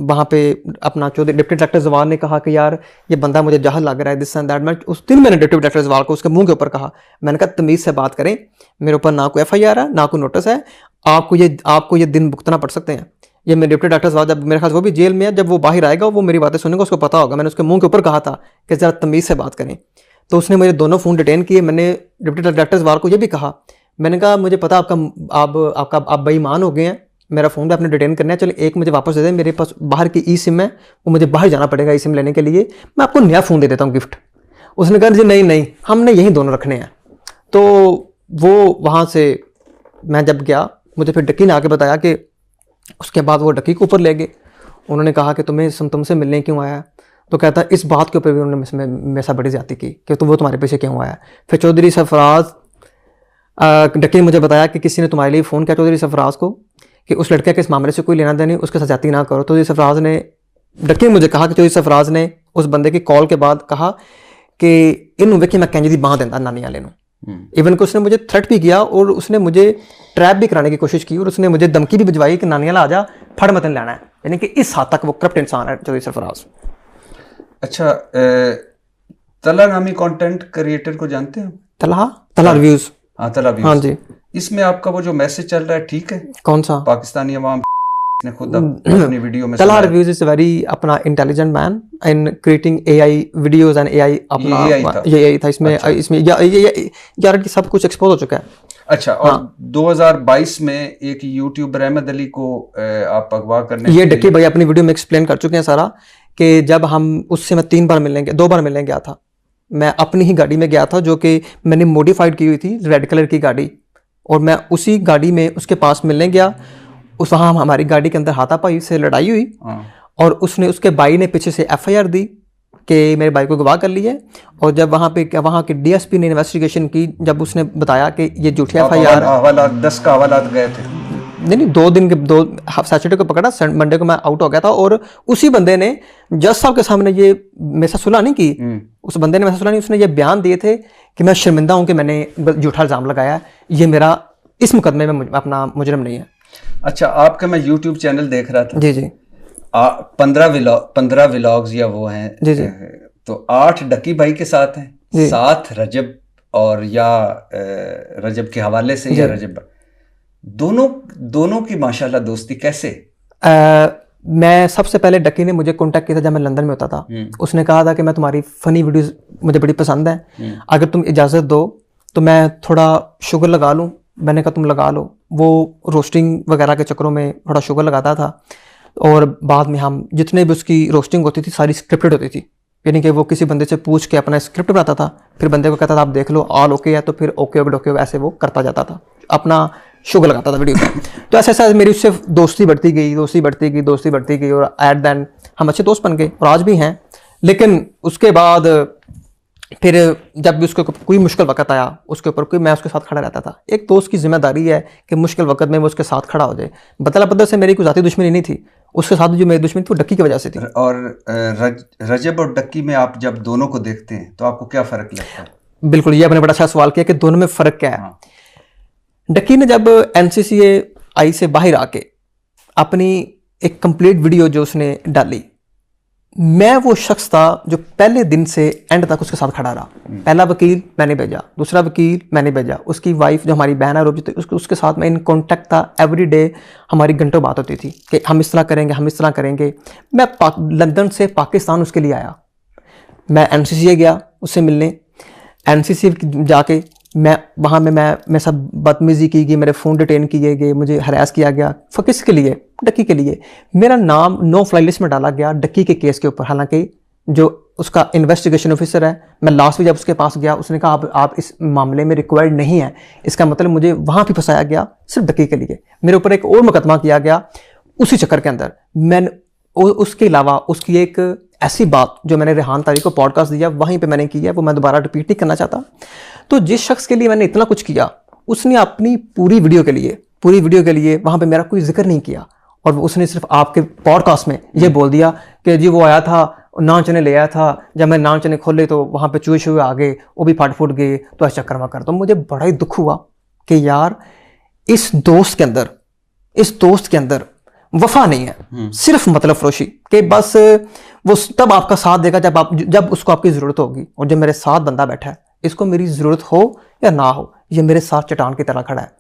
Speaker 1: वहाँ पे अपना चौधरी डिप्टी डायरेक्टर जवार ने कहा कि यार ये बंदा मुझे जहल लग रहा है, दिस एंड दैट। मैं उस दिन मैंने डिप्टी डायरेक्टर जवार को उसके मुंह के ऊपर कहा, मैंने कहा तमीज़ से बात करें, मेरे ऊपर ना कोई FIR है ना कोई नोटिस है, आपको ये दिन भुगतना पड़ सकते हैं। ये मेरे डिप्टी डायरेक्टर जवार, जब मेरे ख्याल वो भी जेल में है, जब वो बाहर आएगा वो मेरी बातें सुनेगा, उसको पता होगा। मैंने उसके मुंह के ऊपर कहा था कि ज़रा तमीज़ से बात करें। तो उसने मेरे दोनों फ़ोन डिटेन किए। मैंने डिप्टी डायरेक्टर जवार को ये भी कहा, मैंने कहा मुझे पता आप बेईमान हो गए हैं, मेरा फ़ोन भी आपने डिटेन करना है, चलो एक मुझे वापस दे दें, मेरे पास बाहर की eSIM है, वो मुझे बाहर जाना पड़ेगा eSIM लेने के लिए, मैं आपको नया फ़ोन दे देता हूँ गिफ्ट। उसने कहा जी नहीं हमने यही दोनों रखने हैं। तो वो वहाँ से मैं जब गया, मुझे फिर डक्की ने आके बताया कि उसके बाद वो डक्की को ऊपर ले गए। उन्होंने कहा कि तुमसे मिलने क्यों आया? तो कहता इस बात के ऊपर भी उन्होंने मेरे साथ बड़ी ज़्यादती की कि वो तुम्हारे पीछे क्यों आया। फिर चौधरी सरफराज डक्की ने मुझे बताया कि किसी ने तुम्हारे लिए फ़ोन किया चौधरी सरफराज को कि उस लड़के के इस मामले से कोई लेना देना नहीं, उसके साथ जाती ना करो। चौधरी सरफराज ने, डक्की ने मुझे कहा कि चौधरी सरफराज ने उस बंदे की कॉल के बाद कहा कि इनू वेखी मैं कैंजी दी बांह देंदा नानी वाले नूं,
Speaker 4: इवन कि उसने मुझे थ्रेट भी किया और उसने मुझे ट्रैप भी कराने की कोशिश की और उसने मुझे धमकी भी भिजवाई कि नानियाला आजा फड़ मतन लेना है। यानी कि इस हद तक वो करप्ट इंसान है चौधरी सरफराज।
Speaker 1: अच्छा, तला नामी कंटेंट क्रिएटर को जानते हो?
Speaker 4: तला रिव्यूज।
Speaker 1: हाँ, तला व्यूज।
Speaker 4: हाँ जी।
Speaker 1: इसमें आपका वो जो मैसेज चल रहा है ठीक है?
Speaker 4: कौन सा?
Speaker 1: पाकिस्तानी अवाम ने खुद अपनी वीडियो में
Speaker 4: तला रिव्यूज इज वेरी अपना intelligent man in creating AI videos and AI अपना ये AI था इसमें। अच्छा। इसमें यार सब कुछ एक्सपोज हो चुका है।
Speaker 1: अच्छा, और 2022 में एक यूट्यूबर अहमद अली को आप अगवा करने,
Speaker 4: ये डक्की भाई अपनी वीडियो में एक्सप्लेन कर चुके हैं सारा, कि जब हम उससे मैं 2 बार मिलने गया था। मैं अपनी ही गाड़ी में गया था जो कि मैंने मॉडिफाइड की हुई थी, रेड कलर की गाड़ी, और मैं उसी गाड़ी में उसके पास मिलने गया। वहाँ हमारी गाड़ी के अंदर हाथापाई से लड़ाई हुई और उसके भाई ने पीछे से FIR दी कि मेरे भाई को गवाह कर लिए। और जब वहाँ के DSP ने इन्वेस्टिगेशन की, जब उसने बताया कि ये झूठी FIR
Speaker 1: 10 का हवालात गए थे।
Speaker 4: नहीं 2 दिन के 2 सैटरडे को पकड़ा, मंडे को मैं आउट हो गया था। और उसी बंदे ने जज साहब के सामने ये मेरे साथ सुलह नहीं की, उस बंदे ने मेरे साथ सुलह नहीं, उसने ये बयान दिए थे कि मैं शर्मिंदा हूँ कि मैंने झूठा इल्ज़ाम लगाया, ये मेरा इस मुकदमे में अपना मुजरिम नहीं है।
Speaker 1: अच्छा, आपका मैं यूट्यूब चैनल देख रहा था।
Speaker 4: जी जी।
Speaker 1: 15 व्लॉग्स या वो हैं।
Speaker 4: जी जी।
Speaker 1: तो 8 डक्की भाई के साथ हैं, 7 रजब और या रजब के हवाले से या रजब, दोनों की माशाल्लाह दोस्ती कैसे?
Speaker 4: मैं सबसे पहले डक्की ने मुझे कांटेक्ट किया था जब मैं लंदन में होता था। उसने कहा था कि मैं तुम्हारी फनी वीडियोस मुझे बड़ी पसंद है, अगर तुम इजाज़त दो तो मैं थोड़ा शुगर लगा लूँ। मैंने कहा तुम लगा लो। वो रोस्टिंग वगैरह के चक्करों में थोड़ा शुगर लगाता था और बाद में हम जितने भी उसकी रोस्टिंग होती थी सारी स्क्रिप्टेड होती थी। यानी कि वो किसी बंदे से पूछ के अपना स्क्रिप्ट बनाता था, फिर बंदे को कहता था आप देख लो ऑल ओके है, तो फिर ओके ओके ऐसे वो करता जाता था, अपना शुगर लगाता था वीडियो में। तो ऐसे ऐसे मेरी उससे दोस्ती बढ़ती गई और एट देन हम अच्छे दोस्त बन गए और आज भी हैं। लेकिन उसके बाद फिर जब भी उसके कोई मुश्किल वक्त आया उसके ऊपर कोई, मैं उसके साथ खड़ा रहता था। एक दोस्त की जिम्मेदारी है कि मुश्किल वक्त में वो उसके साथ खड़ा हो जाए। बदला से मेरी कोई ज़ाती दुश्मनी नहीं थी, उसके साथ जो मेरी दुश्मनी थी वो डक्की की वजह से थी।
Speaker 1: और रजब और डक्की में आप जब दोनों को देखते हैं तो आपको क्या फ़र्क लगता है?
Speaker 4: बिल्कुल, ये आपने बड़ा अच्छा सवाल किया कि दोनों में फ़र्क क्या है। डक्की ने जब NCCA से बाहर आके अपनी एक कंप्लीट वीडियो जो उसने डाली, मैं वो शख्स था जो पहले दिन से एंड तक उसके साथ खड़ा रहा। पहला वकील मैंने भेजा, दूसरा वकील मैंने भेजा, उसकी वाइफ जो हमारी बहन है रोबी, उसके साथ मैं इन कांटेक्ट था। एवरी डे हमारी घंटों बात होती थी कि हम इस तरह करेंगे। मैं लंदन से पाकिस्तान उसके लिए आया, मैं NCCA गया उससे मिलने। NCCA जाके मैं सब बदतमीजी की गई, मेरे फ़ोन डिटेन किए गए, मुझे हरास किया गया। किस के लिए? डक्की के लिए। मेरा नाम नो फ्लाई लिस्ट में डाला गया डक्की के केस के ऊपर, हालांकि जो उसका इन्वेस्टिगेशन ऑफिसर है, मैं लास्ट में जब उसके पास गया उसने कहा आप इस मामले में रिक्वायर्ड नहीं है। इसका मतलब मुझे वहाँ भी फंसाया गया सिर्फ डक्की के लिए। मेरे ऊपर एक और मुकदमा किया गया उसी चक्कर के अंदर। उसके अलावा उसकी एक ऐसी बात जो मैंने रेहान तारी को पॉडकास्ट दिया वहीं पे मैंने की है, वो मैं दोबारा रिपीट नहीं करना चाहता। तो जिस शख्स के लिए मैंने इतना कुछ किया, उसने अपनी पूरी वीडियो के लिए वहाँ पे मेरा कोई जिक्र नहीं किया, और उसने सिर्फ आपके पॉडकास्ट में ये बोल दिया कि जी वो आया था, नान चने ले आया था, जब मैं नान चने खोले तो वहाँ पे चूहे शुए आ गए, वो भी फट फुट गए, तो ऐसा चक्कर में कर। तो मुझे बड़ा ही दुख हुआ कि यार इस दोस्त के अंदर वफा नहीं है, सिर्फ मतलब फरोशी के बस वो तब आपका साथ देगा जब उसको आपकी ज़रूरत होगी। और जब मेरे साथ बंदा बैठा है, इसको मेरी ज़रूरत हो या ना हो, ये मेरे साथ चट्टान की तरह खड़ा है।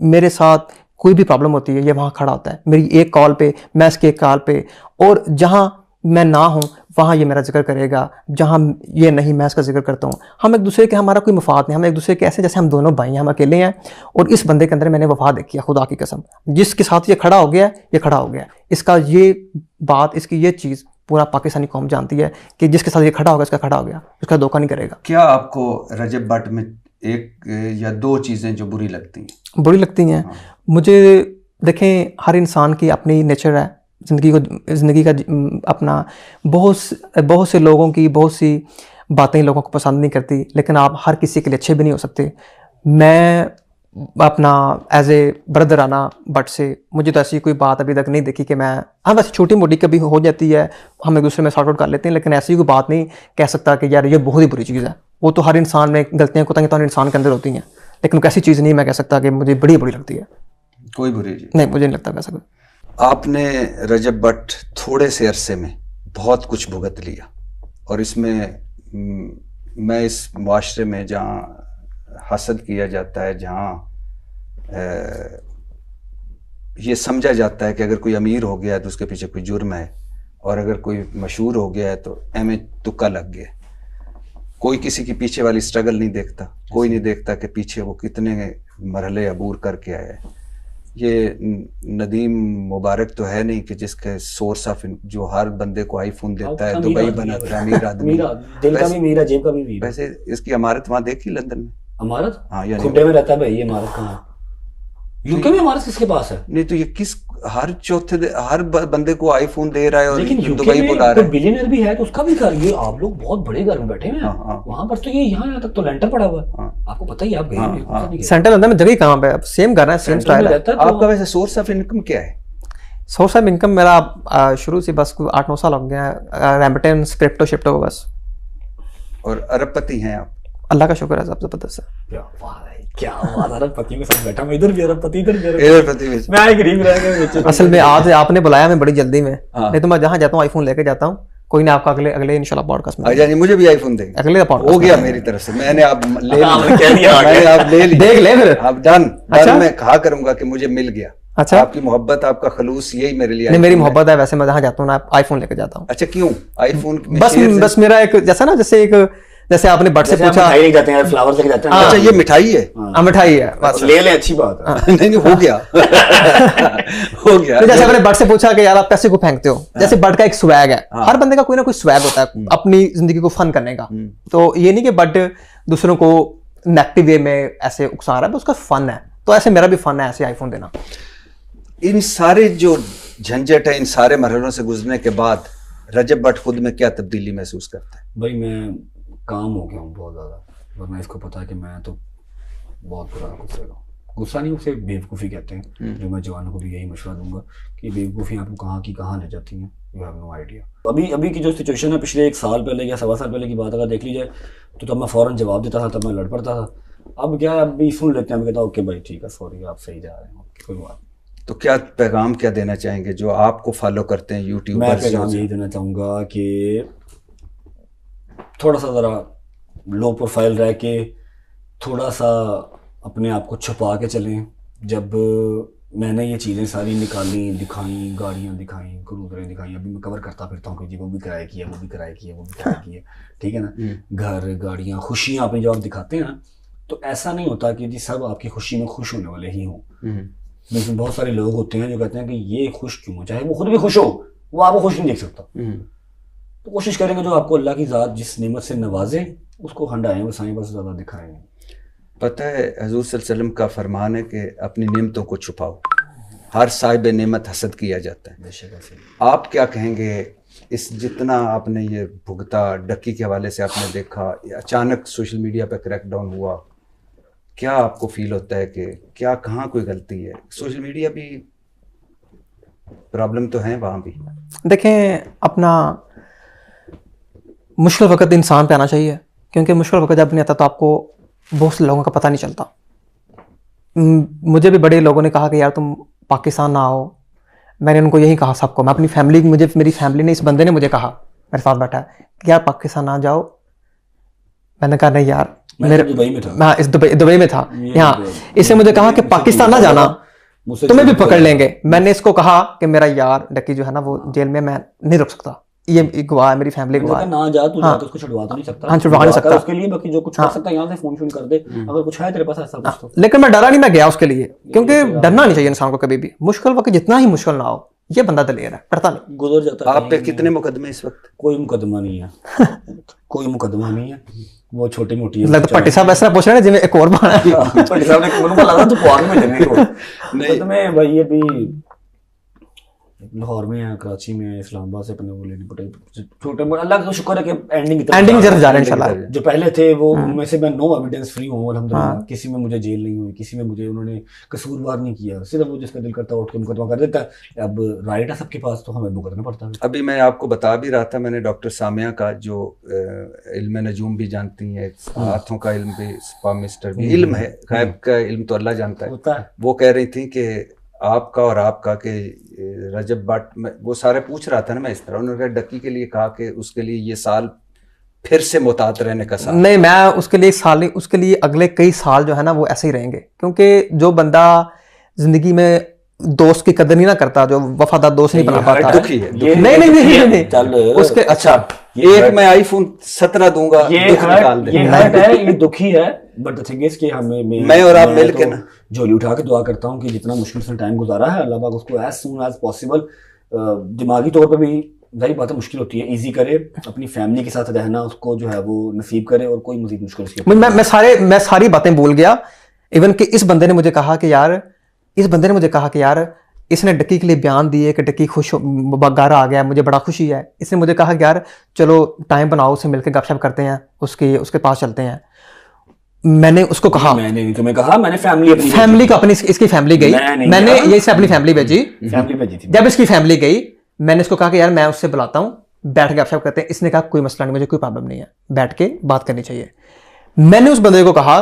Speaker 4: मेरे साथ कोई भी प्रॉब्लम होती है ये वहाँ खड़ा होता है, मेरी एक कॉल पे, मैं इसकी एक कॉल पे, और जहाँ मैं ना हूँ वहाँ ये मेरा जिक्र करेगा, जहाँ ये नहीं मैं इसका जिक्र करता हूँ। हम एक दूसरे के, हमारा कोई मफाद नहीं, हम एक दूसरे के ऐसे जैसे हम दोनों भाई हैं, हम अकेले हैं। और इस बंदे के अंदर मैंने वफा देखी है, खुदा की कसम। जिसके साथ ये खड़ा हो गया, इसका ये बात, इसकी ये चीज़ पूरा पाकिस्तानी कौम जानती है कि जिसके साथ ये खड़ा होगा, इसका खड़ा हो गया, उसका धोखा नहीं करेगा।
Speaker 1: क्या आपको रजब भट्ट में एक या दो चीज़ें जो बुरी लगती हैं? हाँ।
Speaker 4: मुझे देखें, हर इंसान की अपनी नेचर है, ज़िंदगी का अपना बहुत से लोगों की बहुत सी बातें लोगों को पसंद नहीं करती, लेकिन आप हर किसी के लिए अच्छे भी नहीं हो सकते। मैं अपना एज ए ब्रदर आना बट से मुझे तो ऐसी कोई बात अभी तक नहीं देखी कि मैं, हाँ वैसे छोटी मोटी कभी हो जाती है, हम एक दूसरे में सॉर्ट आउट कर लेते हैं, लेकिन ऐसी कोई बात नहीं कह सकता कि यार ये बहुत ही बुरी चीज़ है। वो तो हर इंसान में गलतियां कोताहियां तो हर इंसान के अंदर होती हैं, लेकिन कैसी चीज़ नहीं मैं कह सकता कि मुझे बड़ी बुरी लगती है।
Speaker 1: कोई बुरी चीज
Speaker 4: नहीं, मुझे नहीं लगता वैसा कुछ।
Speaker 1: आपने रजब भट्ट थोड़े से अरसे में बहुत कुछ भुगत लिया, और इसमें मैं इस मुआशरे में जहाँ हसद किया जाता है, जहाँ ये समझा जाता है कि अगर कोई अमीर हो गया है तो उसके पीछे कोई जुर्म है, और अगर कोई मशहूर हो गया है तो एम तुक्का लग गया। कोई किसी के पीछे वाली स्ट्रगल नहीं देखता, कोई नहीं देखता कि पीछे वो कितने मरहले अबूर करके आया है। ये नदीम मुबारक तो है नहीं कि जिसके सोर्स ऑफ जो हर बंदे को आईफोन देता है, दुबई बनाता है, अमीर आदमी,
Speaker 2: दिल का भी अमीर है, जेब का भी अमीर है।
Speaker 1: वैसे इसकी इमारत वहां देखी लंदन में?
Speaker 2: इमारत?
Speaker 1: हाँ, यानी
Speaker 2: खुड्डे में रहता है भाई, ये इमारत कहाँ? यूके में इमारत किसके पास है?
Speaker 1: नहीं तो ये किस हर हर बंदे को आईफोन दे रहा है, और
Speaker 2: लेकिन यूके
Speaker 1: दुबई
Speaker 2: में
Speaker 1: बुला रहा
Speaker 2: कोई
Speaker 1: है।
Speaker 2: बिलियनर भी है तो उसका भी घर, ये आप लोग बहुत बड़े घर में बैठे हुए हैं।
Speaker 1: हाँ।
Speaker 2: वहां पर तो ये यहाँ तक तो लेंटर पड़ा हुआ है।
Speaker 1: हाँ।
Speaker 2: आपको पता ही, आप गए नहीं, पता नहीं गए।
Speaker 4: सेंट्रल लंदन में जगह कहाँ पे? सेम घर है, सेम
Speaker 2: सेंटर
Speaker 4: स्टाइल
Speaker 2: में
Speaker 4: है।
Speaker 2: रहता है तो
Speaker 1: आपका वैसे सोर्स ऑफ इनकम क्या है?
Speaker 4: सोर्स ऑफ इनकम मेरा शुरू से बस 8-9 साल हो गया है, रैम्बटेन क्रिप्टो शिप्टो बस।
Speaker 1: और अरबपति हैं आप?
Speaker 4: अल्लाह का शुक्र है, सब जबरदस्त है।
Speaker 2: क्या बात है, क्या बात है। अरबपति के साथ बैठा मैं, इधर भी अरबपति, इधर भी
Speaker 1: अरबपति भी।
Speaker 2: मैं एक गरीब रह गया।
Speaker 4: असल में आज आपने बुलाया मैं बड़ी जल्दी में,
Speaker 1: हाँ।
Speaker 4: नहीं तो मैं जहाँ जाता हूँ आईफोन लेके जाता हूँ। कोई ना, आपका अगले इंशाल्लाह पॉडकास्ट में
Speaker 1: अच्छा नहीं, मुझे भी आईफोन देंगे।
Speaker 4: अगले पॉडकास्ट
Speaker 1: हो गया मेरी तरफ से, मैंने आप ले लिया,
Speaker 2: आपने कह दिया, आ गया।
Speaker 1: मैंने आप ले लिया,
Speaker 4: देख ले फिर।
Speaker 1: आप डन।
Speaker 4: अच्छा?
Speaker 1: मैं कहा करूंगा कि मुझे मिल गया।
Speaker 4: अच्छा,
Speaker 1: आपकी मोहब्बत, आपका खलूस, यही मेरे लिए
Speaker 4: नहीं मेरी
Speaker 1: iPhone है।
Speaker 4: मोहब्बत है, वैसे मैं जहाँ जाता हूँ ना आईफोन लेके जाता हूँ।
Speaker 1: अच्छा, क्यों आईफोन में
Speaker 4: बस
Speaker 1: शेयर से-
Speaker 4: बस मेरा एक जैसा ना, जैसे आपने बट से पूछा।
Speaker 2: मिठाई लेके जाते हैं, फ्लावर्स लेके जाते हैं।
Speaker 1: अच्छा, ये मिठाई है?
Speaker 4: हाँ, मिठाई है बस।
Speaker 2: ले ले, अच्छी बात है।
Speaker 1: नहीं हो गया। हो गया।
Speaker 4: तो जैसे आपने बट से पूछा कि यार आप पैसे को फेंकते हो, जैसे बट का एक स्वैग है, हर बंदे का कोई ना कोई स्वैग होता है अपनी जिंदगी को फन करने का। तो ये नहीं कि बट दूसरों को नेगेटिव वे में ऐसे उकसा रहा है, उसका फन है। तो ऐसे मेरा भी फन है ऐसे आईफोन देना।
Speaker 1: इन सारे जो झंझट है, इन सारे मरहलों से गुजरने के बाद रजब भट्ट खुद में क्या तब्दीली महसूस करता है?
Speaker 2: भाई मैं काम हो गया हूँ बहुत ज्यादा, वरना इसको पता है कि मैं तो बहुत बुरा गुस्से का। गुस्सा नहीं, उसे बेवकूफ़ी कहते हैं। जो मैं जवानों को भी यही मशवरा दूंगा कि बेवकूफ़ी आपको कहाँ की कहाँ ले जाती हैं, यू हैव नो आइडिया। अभी की जो सिचुएशन है, पिछले 1 साल पहले या 1.25 साल पहले की बात अगर देख ली जाए तो तब मैं फ़ौरन जवाब देता था, तब मैं लड़ पड़ता था। अब क्या है, अब भी सुन लेते हैं, मैं कहता हूँ ओके भाई ठीक है, सॉरी आप सही जा रहे हैं, कोई बात।
Speaker 1: तो क्या पैगाम क्या देना चाहेंगे जो आपको फॉलो करते हैं
Speaker 2: मैं
Speaker 1: यूट्यूबर्स?
Speaker 2: पैगाम यही देना चाहूँगा कि थोड़ा सा ज़रा लो प्रोफाइल रह के, थोड़ा सा अपने आप को छुपा के चलें। जब मैंने ये चीज़ें सारी निकाली, दिखाई, गाड़ियाँ दिखाई, क्रूजरें दिखाई, अभी मैं कवर करता फिरता हूँ कि जी वो भी किराए की है, वो भी किराए की है, वो भी किराए की है, ठीक है ना। घर, गाड़ियाँ, खुशियाँ अपनी जब आप दिखाते हैं ना, तो ऐसा नहीं होता कि जी सब आपकी खुशी में खुश होने वाले ही हों। लेकिन बहुत सारे लोग होते हैं जो कहते हैं कि ये खुश क्यों हो, चाहे वो खुद भी खुश हो, वो आपको खुश नहीं देख सकता। तो कोशिश करेंगे जो आपको अल्लाह की ज़ात जिस नेमत से नवाजे उसको हंडाएं, बसाएं, बस ज़्यादा दिखाएं।
Speaker 1: पता है हजूर सल्लल्लाहु अलैहि वसल्लम का फरमान है कि अपनी नेमतों को छुपाओ, हर साहिब नेमत हसद किया जाता है।
Speaker 2: बेशक ऐसे।
Speaker 1: आप क्या कहेंगे इस जितना आपने ये भुगता, डक्की के हवाले से आपने देखा, अचानक सोशल मीडिया पे क्रैकडाउन हुआ, क्या आपको फील होता है कि क्या कहाँ कोई गलती है? सोशल मीडिया भी प्रॉब्लम तो है वहाँ भी।
Speaker 4: देखें, अपना मुश्किल वक्त इंसान पे आना चाहिए, क्योंकि मुश्किल वक्त जब नहीं आता तो आपको बहुत से लोगों का पता नहीं चलता। मुझे भी बड़े लोगों ने कहा कि यार तुम पाकिस्तान ना आओ। मैंने उनको यही कहा सबको, मैं अपनी फैमिली, मेरी फैमिली ने, इस बंदे ने मुझे कहा, मेरे साथ बैठा है कि यार पाकिस्तान ना जाओ। मैंने कहा नहीं यार,
Speaker 2: मैं दुबई में था।
Speaker 4: हाँ, इस दुबई में था यहाँ। इसने मुझे कहा कि पाकिस्तान ना जाना, तुम्हें भी पकड़ लेंगे। मैंने इसको कहा कि मेरा यार डक्की जो है ना वो जेल में, मैं नहीं रुक सकता, ये गवाह है, मेरी फैमिली गवाह है।
Speaker 2: ना जा तू, जाकर उसको छुड़वा तो नहीं सकता।
Speaker 4: हाँ, छुड़वा नहीं सकता
Speaker 2: उसके लिए, बाकी जो कुछ कर सकता है यहाँ से फोन कर दे, अगर कुछ है तेरे पास ऐसा कुछ तो।
Speaker 4: लेकिन मैं डरा नहीं, मैं गया उसके लिए, क्योंकि डरना नहीं चाहिए इंसान को कभी भी। मुश्किल वक्त जितना ही मुश्किल ना हो, ये बंदा दलेर है, डरता नहीं।
Speaker 2: गुजर जाता है।
Speaker 1: आप पे कितने मुकदमे इस वक्त?
Speaker 2: कोई मुकदमा नहीं है। कोई मुकदमा नहीं है, वो छोटी मोटी
Speaker 4: लगता पट्टी साहब ऐसा पूछ रहे हैं जिन्हें एक और बार है।
Speaker 2: पट्टी साहब ने लगा तो पार में देने को नहीं तो मैं भाई अभी लाहौर में है, कराची में है, इस्लामाबाद से अपने वो लेने पड़े छोटे मोटे। अल्लाह का शुक्र है कि एंडिंग
Speaker 4: एंडिंग जरूर जा रहे हैं इंशाल्लाह।
Speaker 2: जो पहले थे वो उनमें से मैं नो एविडेंस फ्री हूँ अल्हम्दुलिल्लाह। किसी में मुझे जेल नहीं हुई, किसी में मुझे उन्होंने कसूरवार नहीं किया, सिर्फ वो जिसका दिल करता है उठ के मुकदमा कर देता है। अब राइट है सबके पास, तो हमें भुगतना पड़ता है।
Speaker 1: अभी मैं आपको बता भी रहा था, मैंने डॉक्टर सामिया का जो इल्म नजूम भी जानती है, हाथों का इल्म भी, स्पा मिस्टर भी इल्म है, गैब का इल्म तो अल्लाह जानता है, वो कह रही थी कि आपका और आपका के रजब भट्ट में, वो सारे पूछ रहा था ना मैं इस तरह, उन्होंने डक्की के लिए कहा कि उसके लिए ये साल फिर से मुतात रहने का साल
Speaker 4: नहीं, मैं उसके लिए साल नहीं, उसके लिए अगले कई साल जो है ना वो ऐसे ही रहेंगे। क्योंकि जो बंदा जिंदगी में दोस्त की कदर नहीं ना करता, जो वफादार दोस्त नहीं बना पाता,
Speaker 1: दुखी है।
Speaker 4: नहीं
Speaker 2: चल
Speaker 4: उसके अच्छा
Speaker 1: एक मैं आईफोन 17 दूंगा, दुख निकाल दे।
Speaker 2: ये हर्ट है, ये दुखी है, बट द थिंग इज कि हमें
Speaker 1: मैं और आप मिल के ना
Speaker 2: झोली उठा के दुआ करता हूँ कि जितना मुश्किल से टाइम गुजारा है अल्लाह पाक उसको एज सून एज पॉसिबल, दिमागी तौर पर भी जाहिर बात है मुश्किल होती है, इजी करे, अपनी फैमिली के साथ रहना उसको जो है वो नसीब करे, और कोई मजीद मुश्किल
Speaker 4: मैं सारी बातें भूल गया। इवन कि इस बंदे ने मुझे कहा कि यार इसने डक्की के लिए बयान दिए कि डक्की खुश घर आ गया, मुझे बड़ा खुशी है। इसने मुझे कहा कि यार चलो टाइम बनाओ, उससे मिलकर गपशप करते हैं, उसके पास चलते हैं। मैंने उसको कहा,
Speaker 2: मैंने नहीं तुम्हें कहा, मैंने
Speaker 4: फैमिली को अपनी इसकी फैमिली गई, मैंने ये से अपनी फैमिली भेजी
Speaker 2: थी।
Speaker 4: जब इसकी फैमिली गई मैंने इसको कहा कि यार मैं उससे बुलाता हूँ, बैठ के गपशप करते हैं। इसने कहा कोई मसला नहीं, मुझे कोई प्रॉब्लम नहीं है, बैठ के बात करनी चाहिए। मैंने उस बंदे को कहा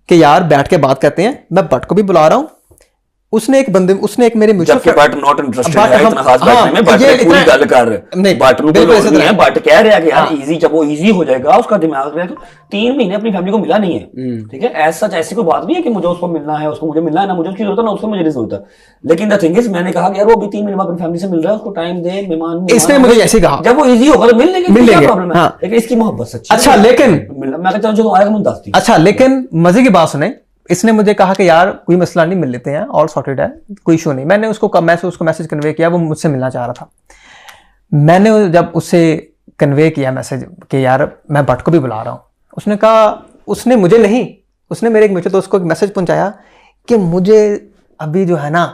Speaker 4: कि यार बैठ के बात करते हैं, मैं बट को भी बुला रहा हूँ। उसने एक मेरे म्यूचुअल
Speaker 2: बट नॉट इंटरेस्टेड है इतना खास बैठने में, बट पूरी गल कर
Speaker 4: नहीं,
Speaker 2: बट नु कोई नहीं है, बट कह रहा है कि यार इजी, जब वो इजी हो जाएगा उसका दिमाग में, तो 3 महीने अपनी फैमिली को मिला नहीं है, ठीक है, ऐसा ऐसी कोई बात नहीं है कि मुझे उसको मिलना है, उसको मुझे मिलना है, ना मुझे उसकी जरूरत है ना उसको मुझे जरूरत है। लेकिन द थिंग इज मैंने कहा कि यार वो अभी 3 महीने बाद अपनी फैमिली से मिल रहा है, उसको टाइम दे, मेहमान,
Speaker 4: इसने मुझे ऐसे कहा
Speaker 2: जब वो इजी होगा तो मिल लेंगे, क्या प्रॉब्लम है, लेकिन इसकी मोहब्बत सच्ची।
Speaker 4: अच्छा लेकिन
Speaker 2: मैं कहता हूं जो आएगा मुझे दस दी।
Speaker 4: अच्छा लेकिन मजे की बात सुने, इसने मुझे कहा कि यार कोई मसला नहीं, मिल लेते हैं, ऑल सॉर्टेड है, कोई इशू नहीं। मैंने उसको मैसेज कन्वे किया, वो मुझसे मिलना चाह रहा था। मैंने जब उससे कन्वे किया मैसेज कि यार मैं भट्ट को भी बुला रहा हूँ, उसने कहा, उसने मुझे नहीं, उसने मेरे एक म्यूचुअल दोस्त को एक मैसेज पहुंचाया कि मुझे अभी जो है ना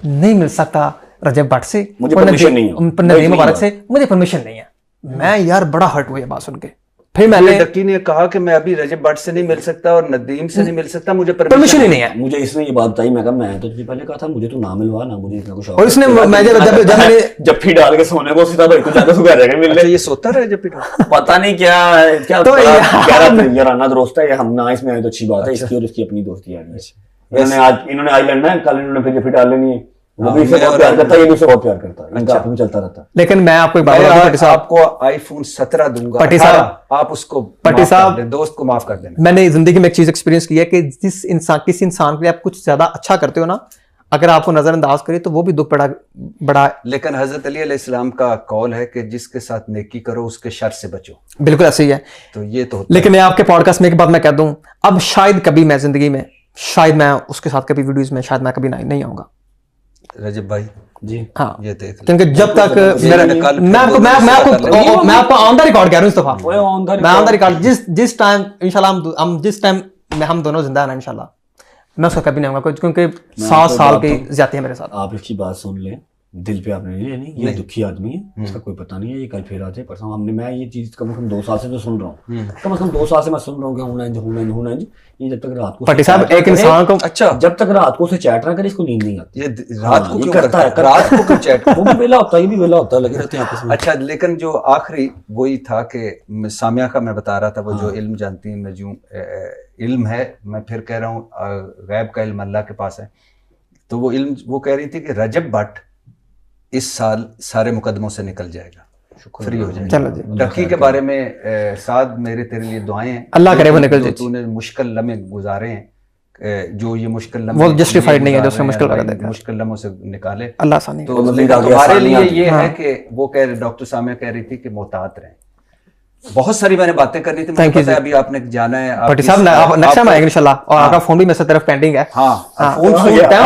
Speaker 4: नहीं मिल सकता रजब भट्ट से,
Speaker 2: मुझे परमिशन नहीं है,
Speaker 4: नदीम मुबारक से मुझे परमिशन नहीं है। मैं यार बड़ा हर्ट हुआ ये बात सुन के। फिर मैंने
Speaker 1: डक्की ने कहा कि मैं अभी रजब भट्ट से नहीं मिल सकता और नदीम से नहीं मिल सकता, मुझे
Speaker 4: परमिशन ही नहीं है।
Speaker 2: मुझे इसने ये बात बताई, मैं कहा मैं तो तुझे पहले कहा था मुझे तो ना मिलवा ना, मुझे इतना कुछ।
Speaker 4: और इसने मैं जब मैंने
Speaker 2: जप्फी डाल के सोने को सीधा भाई को ज्यादा सुखा रहेगा मिलने।
Speaker 1: ये सोता रहे जब
Speaker 2: पता नहीं क्या
Speaker 4: तो
Speaker 2: याराना दोस्त है, हम ना इसमें आए तो अच्छी बात है, इसकी और इसकी अपनी दोस्ती आ रही है। इन्होंने आज लड़ना है, कल इन्होंने फिर जप्फी डाल लेनी है, वो भी इससे बहुत प्यार करता है, ये भी इससे बहुत प्यार करता है, इनका आपस चलता रहता है।
Speaker 4: लेकिन मैं आपको एक बात बताऊं,
Speaker 1: आपको आईफोन 17 दूंगा,
Speaker 4: पट्टी साहब,
Speaker 1: आप उसको
Speaker 4: पट्टी साहब
Speaker 1: दोस्त को माफ कर देना।
Speaker 4: मैंने जिंदगी में एक चीज एक्सपीरियंस की है कि किसी इंसान के लिए आप कुछ ज्यादा अच्छा करते हो ना, अगर आपको नजरअंदाज करे तो वो भी दुख बड़ा।
Speaker 1: लेकिन हजरत अली अलैहिस्सलाम का कौल है कि जिसके साथ नेकी करो उसके शर से बचो।
Speaker 4: बिल्कुल ऐसे ही है।
Speaker 1: तो ये तो
Speaker 4: लेकिन मैं आपके पॉडकास्ट में एक बात मैं कह दूं, अब शायद कभी मैं जिंदगी में, शायद मैं उसके साथ कभी वीडियोस में शायद मैं कभी नहीं आऊंगा
Speaker 1: रजब भाई
Speaker 2: जी।
Speaker 4: हाँ,
Speaker 1: ये देख,
Speaker 4: क्योंकि जब तक मैं आपको ऑन द रिकॉर्ड कह रहा हूँ इस दफा, मैं ऑन द रिकॉर्ड जिस टाइम इंशाल्लाह जिस टाइम में हम दोनों जिंदा है ना इंशाल्लाह, मैं उसका कभी नहीं आऊंगा, क्योंकि 7 साल की ज्यादा है मेरे साथ।
Speaker 2: आप इसकी बात सुन लें, दिल पे आपने नहीं लेनी, ये दुखी आदमी है, इसका कोई पता नहीं है, ये कल फिर आ जाए परसों। मैं ये चीज कम से कम 2 साल से तो सुन रहा हूँ, कम से कम 2 साल से मैं सुन रहा हूँ कि होना इंज। ये जब तक रात को
Speaker 4: पट्टी साहब एक इंसान को,
Speaker 1: अच्छा
Speaker 2: जब तक रात को उसे चैट ना करे इसको नींद नहीं आती।
Speaker 1: ये रात को क्यों
Speaker 2: करता है,
Speaker 1: रात को क्यों चैट?
Speaker 2: वो भी वेला होता है, ये भी वेला होता है, लगे रहते हैं आपस में।
Speaker 1: अच्छा, लेकिन जो आखिरी वही था कि सामिया का मैं बता रहा था, वो जो इल्म जानती है, नजूम इल्म है, मैं फिर कह रहा हूँ गैब का इल्म अल्लाह के पास है। तो वो इल्म वो कह रही थी कि रजब भट्ट इस साल सारे मुकदमों से निकल जाएगा, फ्री हो जाएगा।
Speaker 4: चलो जी,
Speaker 1: डक्की के बारे में साद मेरे तेरे लिए दुआएं हैं,
Speaker 4: अल्लाह करे वो निकल जाए।
Speaker 1: तूने मुश्किल लम्हे गुजारे हैं, जो ये मुश्किल
Speaker 4: वो जस्टिफाइड नहीं है, जो उसमें मुश्किल लगा देगा,
Speaker 1: मुश्किल लम्हों से निकाले
Speaker 4: अल्लाह आसानी।
Speaker 1: तो हमारे लिए ये है कि वो कह रहे, डॉक्टर सामिया कह रही थी कि मोहतात रहें। बहुत सारी मैंने बातें करनी थी, मुझे पता है अभी आपने जाना है,
Speaker 4: पट्टी साहब नेक्स्ट टाइम आएंगे इंशाल्लाह, और आपका फोन भी मेरे तरफ पेंडिंग है।
Speaker 1: हाँ,
Speaker 4: फोन पेंडिंग है,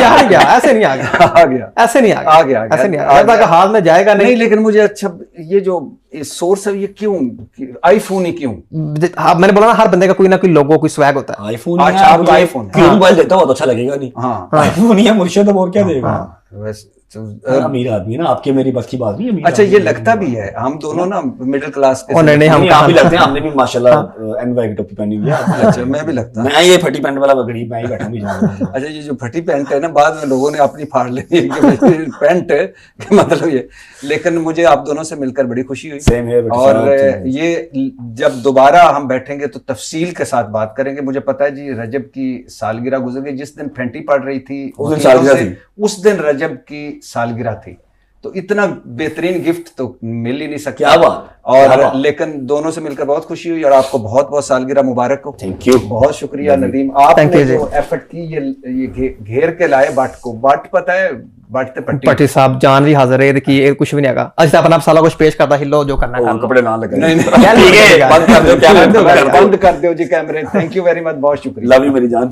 Speaker 4: आ गया, ऐसे नहीं आ गया, ऐसे नहीं आ गया, ऐसे नहीं आ गया, हाथ में जाएगा नहीं।
Speaker 1: लेकिन मुझे अच्छा ये जो सोर्स है, ये क्यों आईफोन ही क्यों?
Speaker 4: मैंने बोला ना, हर बंदे का कोई ना कोई लोगो, कोई स्वैग होता है।
Speaker 2: आईफोन
Speaker 1: आईफोन
Speaker 2: मोबाइल देता हुआ तो अच्छा लगेगा नहीं। हाँ, आईफोन ही है मुर्शिद, और क्या देगा।
Speaker 1: बस तो,
Speaker 2: अमीर आदमी है ना, आपके मेरी बस की बात नहीं, अमीर
Speaker 1: अच्छा, ये
Speaker 2: आदमी है।
Speaker 1: लगता भी है हम दोनों ना मिडिल क्लास के
Speaker 4: और नहीं नहीं, हम
Speaker 2: नहीं, आप भी
Speaker 4: कहाँ
Speaker 2: लगते हैं, हमने भी माशाल्लाह एनवाई की टोपी पहनी हुई है, आप भी
Speaker 1: अच्छा, मैं भी लगता हूँ।
Speaker 2: मैं ये फटी पैंट वाला गरीब मैं ही बैठा हूँ जान।
Speaker 1: अच्छा, ये जो फटी पैंट है ना, बाद में लोगों ने अपनी फाड़ लेनी है कि मेरी पैंट है कि मतलब ये, लेकिन मुझे आप दोनों से मिलकर बड़ी खुशी हुई।
Speaker 2: Same here, बेटा,
Speaker 1: और
Speaker 2: साहब,
Speaker 1: ये जब दोबारा हम बैठेंगे तो तफसील के साथ बात करेंगे। मुझे पता है जी, रजब की सालगिरह गुजर गई, जिस दिन फैंटी पड़ रही थी
Speaker 2: उस दिन
Speaker 1: वकीलों
Speaker 2: सालगिरह
Speaker 1: से,
Speaker 2: थी।
Speaker 1: उस दिन रजब की सालगिरह थी, तो इतना बेहतरीन गिफ्ट तो मिल ही नहीं सकता।
Speaker 2: क्या बात, क्या
Speaker 1: और
Speaker 2: बात।
Speaker 1: लेकिन दोनों से मिलकर बहुत खुशी हुई, और आपको बहुत बहुत सालगिरह मुबारक हो।
Speaker 2: Thank you.
Speaker 1: बहुत शुक्रिया
Speaker 2: Thank you.
Speaker 1: नदीम,
Speaker 4: Thank
Speaker 1: आपने
Speaker 4: you जी।
Speaker 1: जो एफर्ट की, ये घेर के लाए बाट को। बाट पता है, बाटते पट्टी।
Speaker 4: पट्टी साहब जान भी हाजिर है कि ये कुछ भी नहीं आगा। अच्छा, अपना साला कुछ पेश करता, हिलो जो करना
Speaker 2: और
Speaker 4: कर लो।
Speaker 2: कपड़े ना लगे।
Speaker 1: नहीं
Speaker 2: ठीक है, बंद कर दो, क्या
Speaker 1: बंद कर दो जी कैमरे। थैंक यू वेरी मच, बहुत शुक्रिया।
Speaker 2: लव यू मेरी जान।